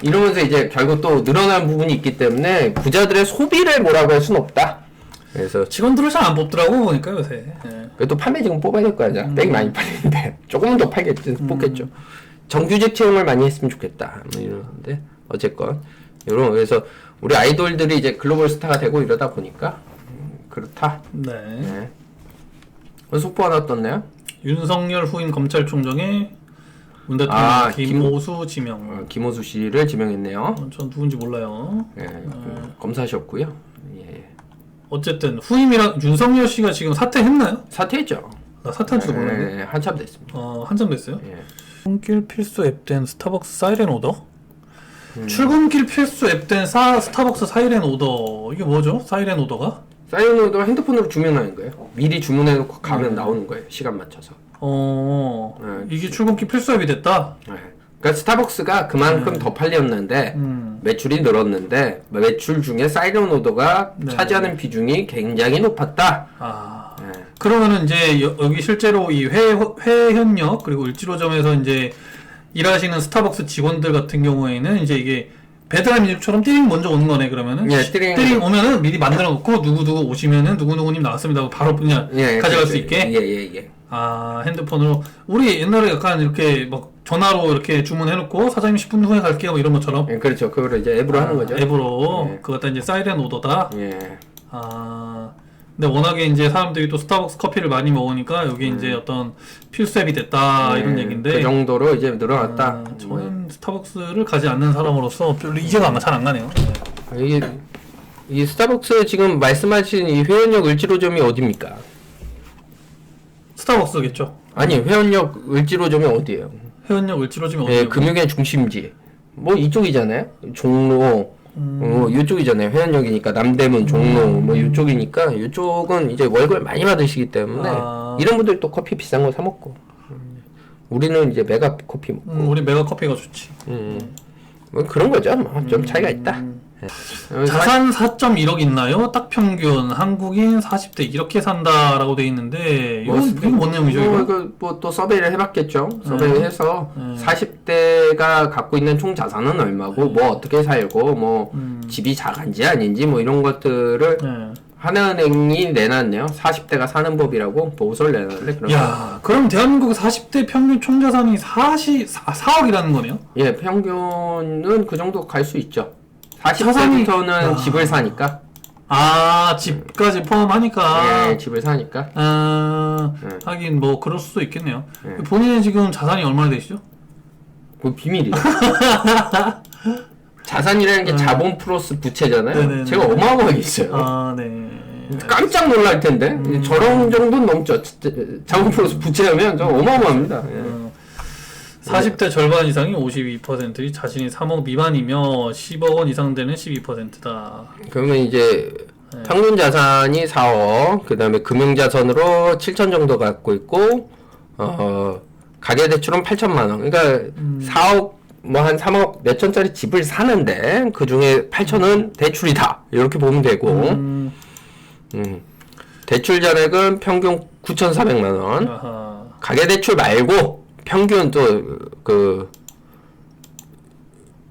이러면서 이제 결국 또 늘어난 부분이 있기 때문에 부자들의 소비를 뭐라고 할 수는 없다. 그래서 직원들을 잘 안 뽑더라고 보니까 요새. 네. 그래도 판매 지금 뽑아야 될 거 아니야. 백이 많이 팔리는데 조금은 더 팔겠지, 뽑겠죠. 정규직 채용을 많이 했으면 좋겠다. 뭐 이러는데 어쨌건 이런 그래서 우리 아이돌들이 이제 글로벌 스타가 되고 이러다 보니까 그렇다. 네. 네. 속보 하나 떴네요. 윤석열 후임 검찰총장에 문 대통령 김오수 지명. 김오수 씨를 지명했네요. 전 누군지 몰라요. 네, 검사셨고요. 예. 어쨌든 후임이랑 윤석열 씨가 지금 사퇴했나요? 사퇴했죠. 나 사퇴한지도 몰랐네. 네, 한참 됐습니다. 한참 됐어요? 예. 출근길 필수 앱된 스타벅스 사이렌 오더? 출근길 필수 앱된 스타벅스 사이렌 오더 이게 뭐죠? 사이렌 오더가? 사이렌 오더 핸드폰으로 주문하는 거예요. 미리 주문해놓고 가면 나오는 거예요. 시간 맞춰서. 이게 출근길 필수 앱이 됐다? 네. 그러니까 스타벅스가 그만큼 더 팔렸는데 매출이 늘었는데 매출 중에 사이렌 오더가 차지하는 비중이 굉장히 높았다. 네. 그러면은 이제 여기 실제로 이 회현역 그리고 을지로점에서 이제 일하시는 스타벅스 직원들 같은 경우에는 이제 이게 배드라인 민족처럼 띠링 먼저 오는 거네 그러면은. 예, 띠링 오면은 미리 만들어 놓고 누구누구 오시면은 누구누구님 나왔습니다 하고 바로 그냥 가져갈 수 있게. 예. 핸드폰으로 우리 옛날에 약간 이렇게 막 전화로 이렇게 주문해놓고 사장님 10분 후에 갈게요 뭐 이런 것처럼. 예, 그렇죠. 그거를 이제 앱으로 하는 거죠. 앱으로. 예. 그거 갖다 이제 사이렌 오더다. 예. 근데 워낙에 이제 사람들이 또 스타벅스 커피를 많이 먹으니까 여기 이제 어떤 필수 앱이 됐다 이런 얘기인데. 그 정도로 이제 늘어났다. 저는 스타벅스를 가지 않는 사람으로서 별로 이해가 잘 안 가네요. 이 스타벅스 지금 말씀하신 이 회원역 을지로점이 어디입니까? 스타벅스겠죠. 아니 회원역 을지로점이 어디예요? 회원역 을지로점이 예, 어디예요? 금융의 중심지. 뭐 이쪽이잖아요. 종로. 이쪽이잖아요. 회원역이니까 남대문, 종로 뭐 이쪽이니까 이쪽은 이제 월급을 많이 받으시기 때문에 이런 분들 또 커피 비싼 거 사 먹고. 우리는 이제 메가 커피 먹고. 우리 메가 커피가 좋지. 뭐 그런 거죠. 뭐 좀 차이가 있다. 자산 4.1억 있나요? 딱 평균 한국인 40대 이렇게 산다라고 돼 있는데 이건 뭔 내용이죠? 이거? 뭐 또 서베이를 해봤겠죠. 서베이를 해서 40대가 갖고 있는 총 자산은 얼마고 뭐 어떻게 살고 뭐 집이 작은지 아닌지 뭐 이런 것들을 하나은행이 내놨네요. 40대가 사는 법이라고 보고서를 내놨는데 그럼 대한민국 40대 평균 총자산이 4억이라는 거네요? 예, 평균은 그 정도 갈 수 있죠. 40세부터는 집을 사니까. 집까지 포함하니까. 예, 집을 사니까. 하긴 뭐 그럴 수도 있겠네요. 본인은 지금 자산이 얼마나 되시죠? 그 비밀이에요. 자산이라는 게 자본 플러스 부채잖아요. 네네네. 제가 어마어마하게 있어요. 네. 깜짝 놀랄 텐데. 저런 정도는 넘죠. 자본 플러스 부채하면 저 어마어마합니다. 40대 절반 이상이 52%이 자신이 3억 미만이며 10억 원 이상 되는 12%다. 그러면 이제 평균 자산이 4억, 그 다음에 금융자산으로 7천 정도 갖고 있고, 가계대출은 8천만 원. 그러니까 4억, 뭐 한 3억 몇 천짜리 집을 사는데, 그 중에 8천은 대출이다. 이렇게 보면 되고, 대출 잔액은 평균 9,400만 원. 가계대출 말고, 평균 또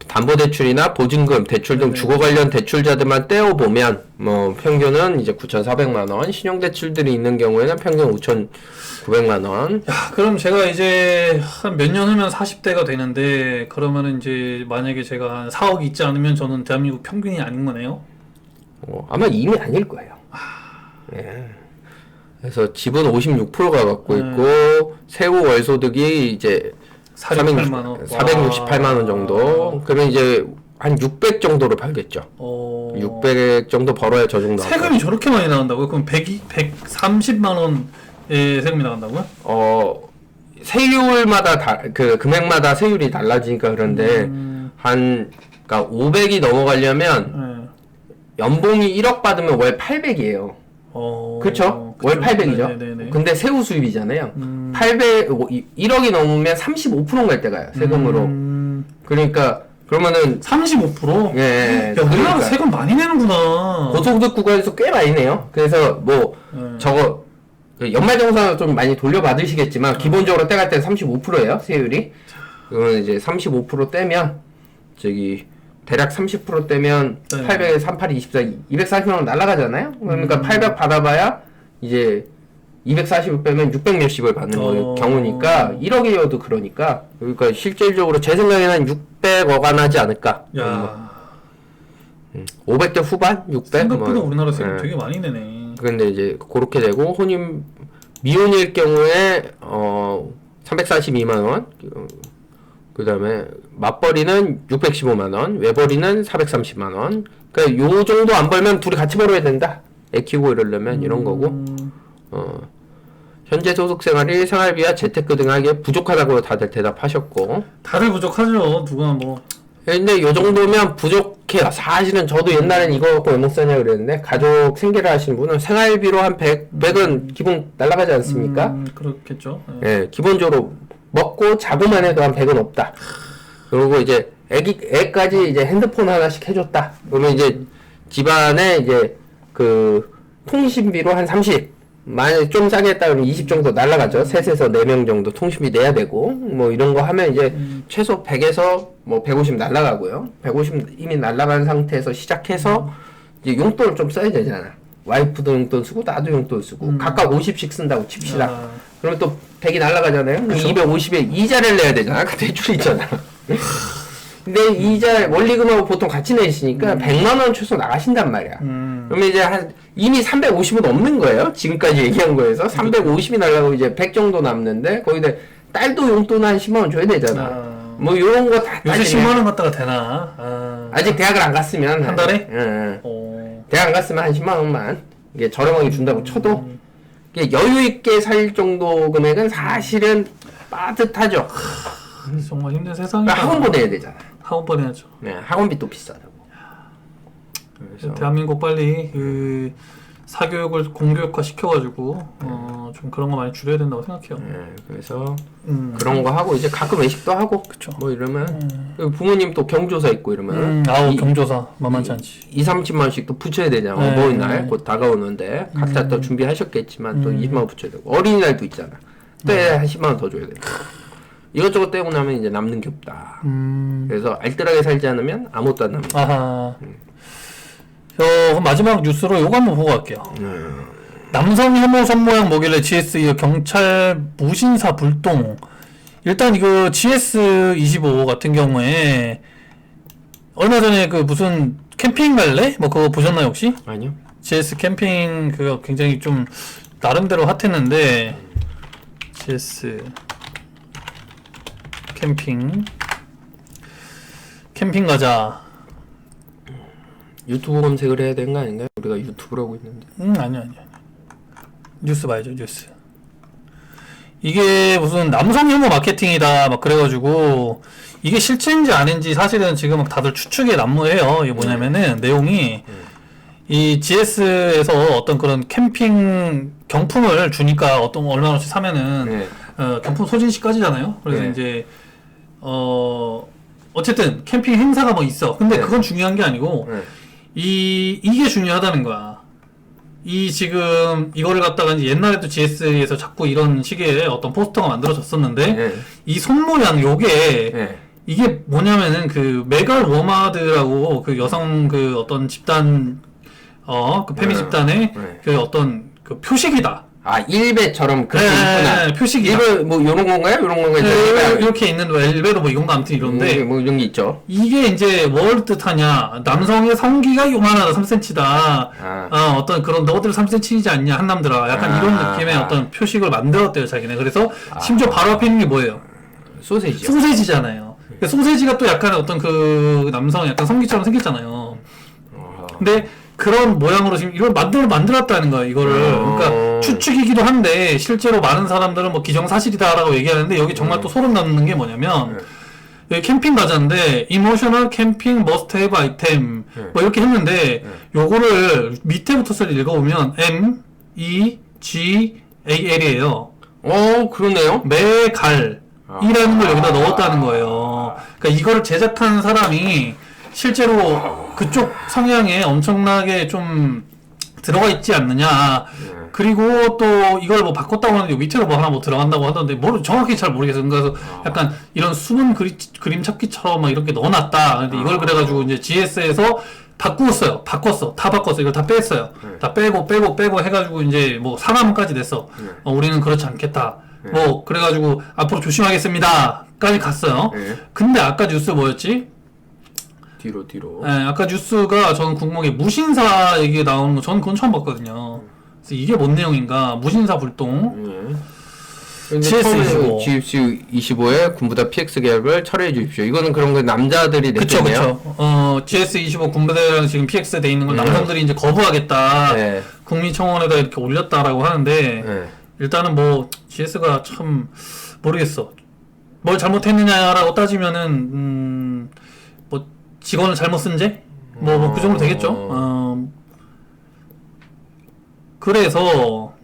담보대출이나 보증금, 대출 등 주거 관련 대출자들만 떼어보면 뭐 평균은 이제 9,400만 원, 신용대출들이 있는 경우에는 평균 5,900만 원. 그럼 제가 이제 한 몇 년 후면 40대가 되는데 그러면은 이제 만약에 제가 한 4억이 있지 않으면 저는 대한민국 평균이 아닌 거네요? 아마 이미 아닐 거예요. 예. 그래서 집은 56%가 갖고 있고 세후 월소득이 이제 468만 원. 468만 원 정도. 그러면 이제 한 600 정도로 팔겠죠. 600 정도 벌어야 저 정도. 세금이 저렇게 많이 나간다고요? 그럼 130만 원의 세금이 나간다고요? 세율마다 그 금액마다 세율이 달라지니까 그런데 그러니까 500이 넘어가려면 연봉이 1억 받으면 월 800이에요. 그렇죠? 월 800이죠. 네네네. 근데 세후 수입이잖아요. 1억이 넘으면 35%갈 때 가요. 세금으로. 그러니까 그러면은 35%? 예. 야, 우리나라 그러니까 세금 많이 내는구나. 고소득 구간에서 꽤 많이 내요. 그래서 뭐 저거 연말정산을 좀 많이 돌려받으시겠지만 기본적으로 떼갈 때는 35%예요. 세율이. 그러면 이제 35% 떼면 저기 대략 30% 떼면 네. 800에 38이 24 240만 원 날아가잖아요. 그러니까 800 받아봐야 이제 240을 빼면 600 몇십을 받는 경우니까 1억이어도 그러니까 실질적으로 제 생각에는 600억 안 하지 않을까. 야, 500대 후반? 600? 생각보다 우리나라 세금 예. 되게 많이 내네. 근데 이제 그렇게 되고 혼인 미혼일 경우에 342만 원. 그다음에 맞벌이는 615만 원, 외벌이는 430만 원. 그러니까 요 정도 안 벌면 둘이 같이 벌어야 된다. 애 키우고 이러려면 이런 거고. 현재 소득 생활이 생활비와 재테크 등하게 부족하다고 다들 대답하셨고. 다들 부족하죠. 누가 뭐. 근데 요 정도면 부족해요. 사실은 저도 옛날엔 이거 갖고 왜 못 사냐 그랬는데 가족 생계를 하시는 분은 생활비로 한 100은 기본 날라가지 않습니까? 그렇겠죠. 예, 기본적으로 먹고 자고만 해도 한 100은 없다. 그리고 이제 애까지 이제 핸드폰 하나씩 해줬다. 그러면 이제 집안에 이제 그 통신비로 한 30. 만약에 좀 싸게 했다 그러면 20 정도 날라가죠. 셋에서 4명 정도 통신비 내야 되고, 뭐 이런 거 하면 이제 최소 100에서 뭐 150 날라가고요. 150 이미 날라간 상태에서 시작해서 이제 용돈을 좀 써야 되잖아. 와이프도 용돈 쓰고, 나도 용돈 쓰고, 각각 50씩 쓴다고 칩시다. 그러면 또 100이 날라가잖아요. 그쵸? 250에 이자를 내야 되잖아. 그 대출 있잖아. 근데 이자 원리금하고 보통 같이 내시니까 100만 원 최소 나가신단 말이야. 그러면 이제 이미 350은 넘는 거예요. 지금까지 얘기한 거에서 350이 날라가고 이제 100 정도 남는데 거기다 딸도 용돈 한 10만 원 줘야 되잖아. 뭐 요런 거 다 요새 10만 원 갖다가 되나? 아직 대학을 안 갔으면 한 달에? 응. 대학 안 갔으면 한 10만 원만 이게 저렴하게 준다고 쳐도 이게 여유 있게 살 정도 금액은 사실은 빠듯하죠. 정말 힘든 세상이다. 학원 보내야 되잖아. 학원 보내야죠. 네, 학원비 또 비싸다고. 그래서 대한민국 빨리 그 사교육을 공교육화 시켜가지고 좀 그런 거 많이 줄여야 된다고 생각해요. 네, 그래서 그런 거 하고 이제 가끔 외식도 하고 그쵸. 뭐 이러면 그리고 부모님 또 경조사 있고 이러면 아우 경조사 만만치 않지. 2-30만 원씩 또 붙여야 되잖아. 네, 어버이날 곧 다가오는데 각자 또 준비하셨겠지만 또 20만 원 붙여야 되고 어린이날도 있잖아. 그때 한 10만 원 더 줘야 돼. 이것저것 떼고 나면 이제 남는 게 없다. 그래서 알뜰하게 살지 않으면 아무것도 안 남는다. 아하. 그럼 마지막 뉴스로 요거 한번 보고 갈게요. 남성 혐오 손모양 뭐길래 GS 이어 경찰 무신사 불동. 일단 이거 GS25 같은 경우에 얼마 전에 그 무슨 캠핑 갈래? 뭐 그거 보셨나요 혹시? 아니요. GS 캠핑 그거 굉장히 좀 나름대로 핫했는데 GS 캠핑 가자. 유튜브 검색을 해야 되는 거 아닌가요? 우리가 유튜브를 하고 있는데. 아니요. 뉴스 봐야죠, 뉴스. 이게 무슨 남성 혐오 마케팅이다, 막 그래가지고, 이게 실체인지 아닌지 사실은 지금 다들 추측에 난무해요. 이게 뭐냐면은, 내용이, 이 GS에서 어떤 그런 캠핑 경품을 주니까 얼마나씩 사면은, 경품 소진시까지잖아요? 그래서 네. 이제, 어쨌든 캠핑 행사가 뭐 있어. 근데 네. 그건 중요한 게 아니고, 이게 중요하다는 거야. 지금 이거를 갖다가 이제 옛날에도 GS에서 자꾸 이런 식의 어떤 포스터가 만들어졌었는데 이 손 모양 요게 이게 뭐냐면은 그 메갈 워마드라고 그 여성 그 어떤 집단 그 페미 집단의 그 어떤 그 표식이다. 아, 일베처럼 그렇게 있구나. 표식이 이거 뭐 요런 건가요? 요런 건가요? 이렇게 있는 엘베도 뭐 이건 아무튼 이런데 뭐 이런 게 있죠. 이게 이제 뭘 뜻하냐? 남성의 성기가 요만하다 3cm다. 어떤 그런 너희들 3cm이지 않냐 한남들아. 약간 이런 느낌의 어떤 표식을 만들었대요 자기네. 그래서 심지어 바로 앞에 있는 게 뭐예요? 소세지요. 소세지잖아요. 그러니까 소세지가 또 약간 어떤 그 남성 약간 성기처럼 생겼잖아요. 근데 그런 모양으로 지금 이걸 만들었다는 거예요, 이거를. 그러니까 추측이기도 한데 실제로 많은 사람들은 뭐 기정사실이다라고 얘기하는데 여기 정말 또 소름 돋는 게 뭐냐면 여기 캠핑 과자인데 이모셔널 캠핑 머스트 해브 아이템 뭐 이렇게 했는데 요거를 밑에부터 읽어보면 MEGAL이에요. 그러네요. 매갈이라는 걸 여기다 넣었다는 거예요. 그러니까 이거를 제작한 사람이 실제로 그쪽 성향에 엄청나게 좀 들어가 있지 않느냐. 그리고 또 이걸 뭐 바꿨다고 하는데 밑에도 뭐 하나 뭐 들어간다고 하던데 정확히 잘 모르겠어요. 그래서 약간 이런 수분 그림 찾기처럼 막 이렇게 넣어놨다. 근데 이걸 그래가지고 이제 GS에서 바꿨어. 다 바꿨어. 이걸 다 뺐어요. 다 빼고 해가지고 이제 뭐 상하문까지 냈어. 우리는 그렇지 않겠다. 뭐 그래가지고 앞으로 조심하겠습니다.까지 갔어요. 근데 아까 뉴스 뭐였지? 뒤로. 네, 아까 뉴스가 저는 궁금한 게 무신사 얘기 나오는 거 저는 그건 처음 봤거든요. 그래서 이게 뭔 내용인가? 무신사 불똥. GS25. GS25의 군부대 PX 계열을 철회해 주십시오. 이거는 그런 거 남자들이 냈겠네요. 그쵸. GS25 군부대랑 지금 PX 돼 있는 걸 남성들이 이제 거부하겠다. 네. 국민청원에다 이렇게 올렸다라고 하는데 일단은 뭐 GS가 참 모르겠어. 뭘 잘못했느냐라고 따지면은 뭐 직원을 잘못 쓴 죄? 뭐 그 정도 되겠죠. 그래서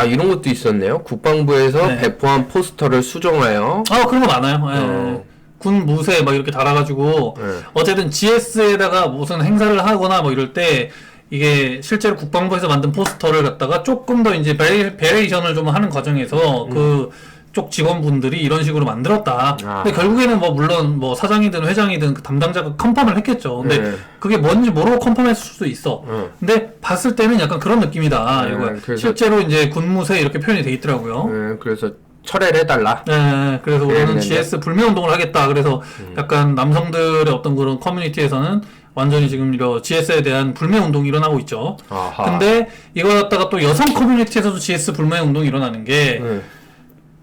이런 것도 있었네요. 국방부에서 네. 배포한 포스터를 수정하여 그런 거 많아요. 군 무쇠 막 이렇게 달아가지고 어쨌든 GS에다가 무슨 행사를 하거나 뭐 이럴 때 이게 실제로 국방부에서 만든 포스터를 갖다가 조금 더 이제 베레이션을 좀 하는 과정에서 그쪽 직원분들이 이런 식으로 만들었다. 근데 결국에는 뭐 물론 뭐 사장이든 회장이든 그 담당자가 컨펌을 했겠죠. 근데 그게 뭔지 모르고 컨펌했을 수도 있어. 근데 봤을 때는 약간 그런 느낌이다. 이거 실제로 이제 군무새 이렇게 표현이 돼 있더라고요. 그래서 철회를 해달라. 네, 그래서 우리는 GS 불매 운동을 하겠다. 그래서 약간 남성들의 어떤 그런 커뮤니티에서는 완전히 지금 이런 GS에 대한 불매 운동이 일어나고 있죠. 근데 이거 갖다가 또 여성 커뮤니티에서도 GS 불매 운동이 일어나는 게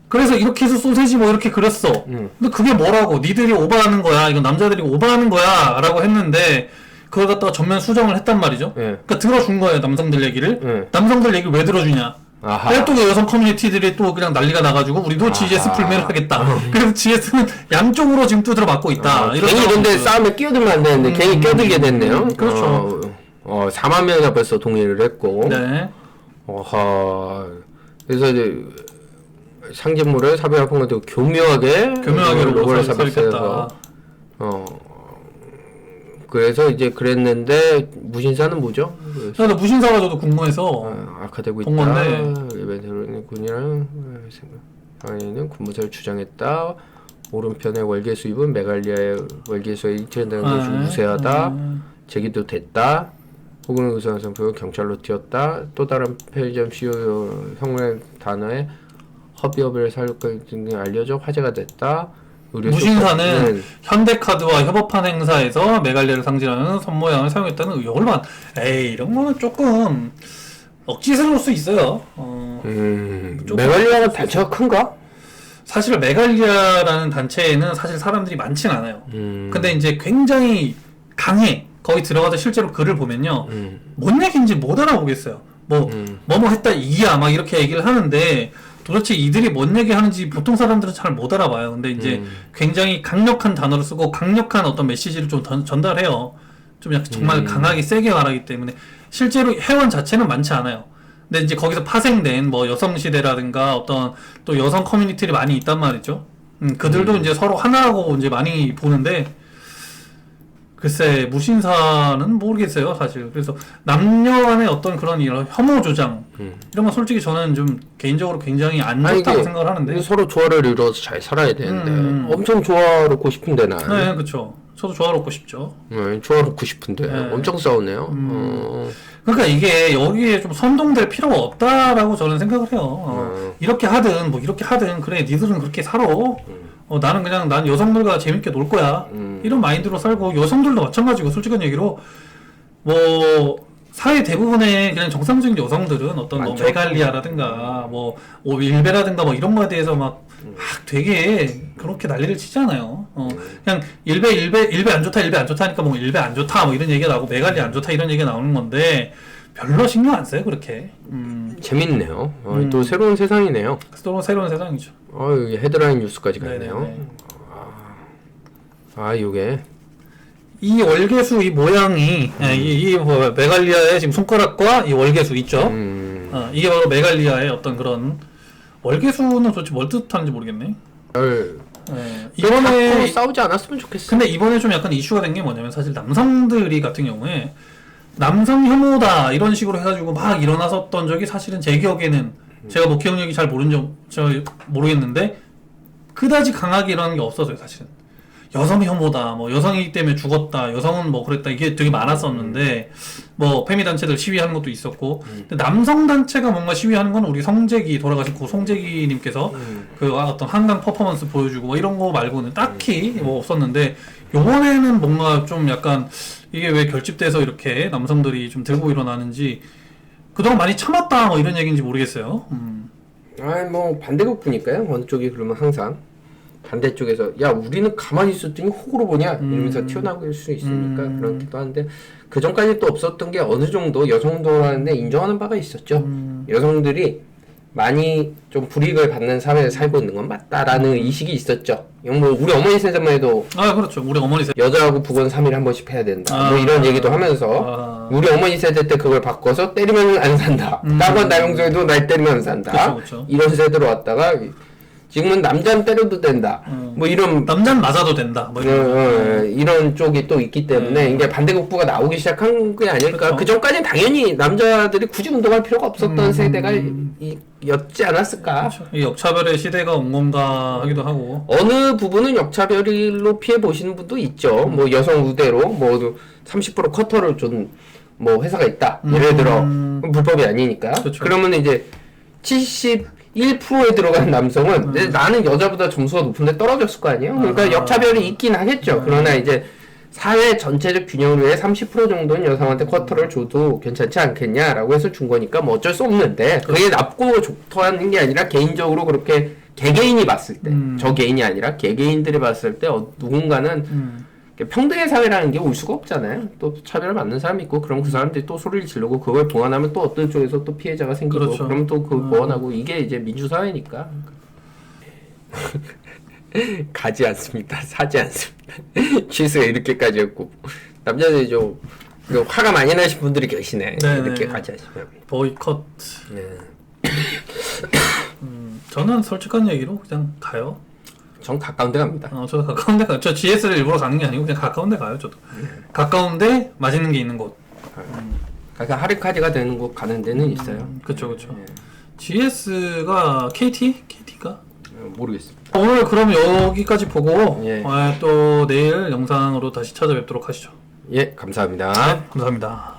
그래서 이렇게 해서 소세지 뭐 이렇게 그렸어. 근데 그게 뭐라고? 니들이 오버하는 거야. 이건 남자들이 오버하는 거야. 라고 했는데 그걸 갖다가 전면 수정을 했단 말이죠. 그러니까 들어준 거예요. 남성들 얘기를. 남성들 얘기를 왜 들어주냐? 그래서 또 여성 커뮤니티들이 또 그냥 난리가 나가지고 우리도 GS 불매를 하겠다. 그래서 GS는 양쪽으로 지금 두드려 맞고 있다. 괜히 이런데 싸움에 끼어들면 안 되는데 괜히 끼어들게 됐네요. 그렇죠. 4만 명이 벌써 동의를 했고. 네. 그래서 이제 상징물을 사별 통과되고 교묘하게 로고를 삽입해서 그래서 이제 그랬는데 무신사는 뭐죠? 근데 무신사가 저도 궁금해서 악화되고 본 있다. 건데. 이벤트로는 군이랑 상인은 군무사를 주장했다. 오른편의 월계 수입은 메갈리아의 월계에서의 이태원당은 것이 우세하다. 제기도 됐다. 혹은 의상 상표가 경찰로 튀었다. 또 다른 편의점 CEO 형의 단어에 허비업을 살려까지 알려져 화제가 됐다. 무신사는 현대카드와 협업한 행사에서 메갈리아를 상징하는 선 모양을 사용했다는 의혹을 이런 거는 조금 억지스러울 수 있어요. 메갈리아는 단체가 큰가? 사실 메갈리아라는 단체에는 사실 사람들이 많진 않아요. 근데 이제 굉장히 강해. 거기 들어가서 실제로 글을 보면요. 뭔 얘기인지 못 알아보겠어요. 뭐 했다 이야 막 이렇게 얘기를 하는데 도대체 이들이 뭔 얘기 하는지 보통 사람들은 잘 못 알아봐요. 근데 이제 굉장히 강력한 단어를 쓰고 강력한 어떤 메시지를 좀 전달해요. 좀 약간 정말 강하게 세게 말하기 때문에 실제로 회원 자체는 많지 않아요. 근데 이제 거기서 파생된 뭐 여성시대라든가 어떤 또 여성 커뮤니티들이 많이 있단 말이죠. 그들도 이제 서로 하나라고 이제 많이 보는데 글쎄 무신사는 모르겠어요 사실. 그래서 남녀 간의 어떤 그런 이런 혐오 조장 이런 건 솔직히 저는 좀 개인적으로 굉장히 안 좋다고 생각을 하는데 서로 조화를 이루어서 잘 살아야 되는데 엄청 조화롭고 싶은데 난 네 그렇죠. 저도 조화롭고 싶죠. 네, 조화롭고 싶은데 엄청 싸우네요. 그러니까 이게 여기에 좀 선동될 필요가 없다라고 저는 생각을 해요. 이렇게 하든 뭐 이렇게 하든 그래 니들은 그렇게 살아. 나는 그냥 난 여성들과 재밌게 놀 거야. 이런 마인드로 살고 여성들도 마찬가지고 솔직한 얘기로 뭐 사회 대부분의 그냥 정상적인 여성들은 어떤 뭐 많죠. 메갈리아라든가 뭐 일베라든가 뭐 이런 거에 대해서 막 되게 그렇게 난리를 치잖아요. 그냥 일베 안 좋다, 일베 안 좋다니까 뭐 일베 안 좋다 뭐 이런 얘기가 나오고 메갈리 안 좋다 이런 얘기가 나오는 건데 별로 신경 안 써요 그렇게. 재밌네요. 또 새로운 세상이네요. 또 새로운 세상이죠. 여기 헤드라인 뉴스까지 갔네요. 네네네. 요게 이 월계수 이 모양이 뭐 메갈리아의 지금 손가락과 이 월계수 있죠. 이게 바로 메갈리아의 어떤 그런 월계수는 도대체 뭘 뜻하는지 모르겠네. 이번에 싸우지 않았으면 좋겠어. 근데 이번에 좀 약간 이슈가 된 게 뭐냐면 사실 남성들이 같은 경우에 남성 혐오다 이런 식으로 해가지고 막 일어났었던 적이 사실은 제 기억에는 제가 뭐 기억력이 잘 모르겠는데 그다지 강하게 일어나는 게 없었어요 사실은. 여성 혐오다, 뭐 여성이기 때문에 죽었다, 여성은 뭐 그랬다 이게 되게 많았었는데 뭐 페미 단체들 시위하는 것도 있었고 근데 남성 단체가 뭔가 시위하는 건 우리 성재기 돌아가신 고 성재기님께서 그 어떤 한강 퍼포먼스 보여주고 뭐 이런 거 말고는 딱히 뭐 없었는데 요번에는 뭔가 좀 약간 이게 왜 결집돼서 이렇게 남성들이 좀 들고 일어나는지 그동안 많이 참았다 뭐 이런 얘기인지 모르겠어요. 뭐 반대급부니까요. 어느 쪽이 그러면 항상 반대쪽에서 야 우리는 가만히 있었더니 호구로 보냐 이러면서 튀어나올 수 있으니까 그렇기도 한데 그 전까지 또 없었던 게 어느 정도 여성도라는데 인정하는 바가 있었죠. 여성들이 많이 좀 불이익을 받는 사회에 살고 있는 건 맞다라는 의식이 있었죠. 이건 뭐 우리 어머니 세대만 해도 그렇죠. 우리 어머니 세대 여자하고 북은 3일 한 번씩 해야 된다. 뭐 이런 얘기도 하면서 우리 어머니 세대 때 그걸 바꿔서 때리면 안 산다. 따관 나영소에도 날 때리면 안 산다. 그쵸. 이런 세대로 왔다가 지금은 남자는 때려도 된다. 뭐 이런 남자는 맞아도 된다. 뭐 이런 쪽이 또 있기 때문에 이게 반대급부가 나오기 시작한 게 아닐까. 그렇죠. 그 전까지는 당연히 남자들이 굳이 운동할 필요가 없었던 세대가 였지 않았을까. 그렇죠. 이 역차별의 시대가 온 건가 하기도 하고. 어느 부분은 역차별로 피해 보시는 분도 있죠. 뭐 여성 우대로 뭐 30% 커터를 준 뭐 회사가 있다. 예를 들어 불법이 아니니까. 그렇죠. 그러면 이제 71%에 들어간 남성은 나는 여자보다 점수가 높은데 떨어졌을 거 아니에요? 그러니까 역차별이 있긴 하겠죠. 그러나 이제 사회 전체적 균형을 위해 30% 정도는 여성한테 쿼터를 줘도 괜찮지 않겠냐라고 해서 준 거니까 뭐 어쩔 수 없는데 그게 나쁘고 좋다는 게 아니라 개인적으로 그렇게 개개인이 봤을 때 저 개인이 아니라 개개인들이 봤을 때 누군가는 평등의 사회라는 게 올 수가 없잖아요. 또 차별을 받는 사람이 있고 그럼 그 사람들이 또 소리를 지르고 그걸 보완하면 또 어떤 쪽에서 또 피해자가 생기고 그렇죠. 그럼 또 그걸 보완하고 이게 이제 민주사회니까 가지 않습니다. 사지 않습니다. 취수가 이렇게까지 했고 남자들이 좀 화가 많이 나신 분들이 계시네. 이렇게까지 하시면 보이콧. 저는 솔직한 얘기로 그냥 가요. 전 가까운 데 갑니다. 저도 가까운 데 가요. 저 GS를 일부러 가는 게 아니고 그냥 가까운 데 가요. 저도. 가까운데 맛있는 게 있는 곳. 그러니까 하리카지가 되는 곳 가는 데는 있어요. 그쵸. GS가 KT가? 모르겠습니다. 오늘 그럼 여기까지 보고 예. 또 내일 영상으로 다시 찾아뵙도록 하시죠. 예, 감사합니다. 네, 감사합니다.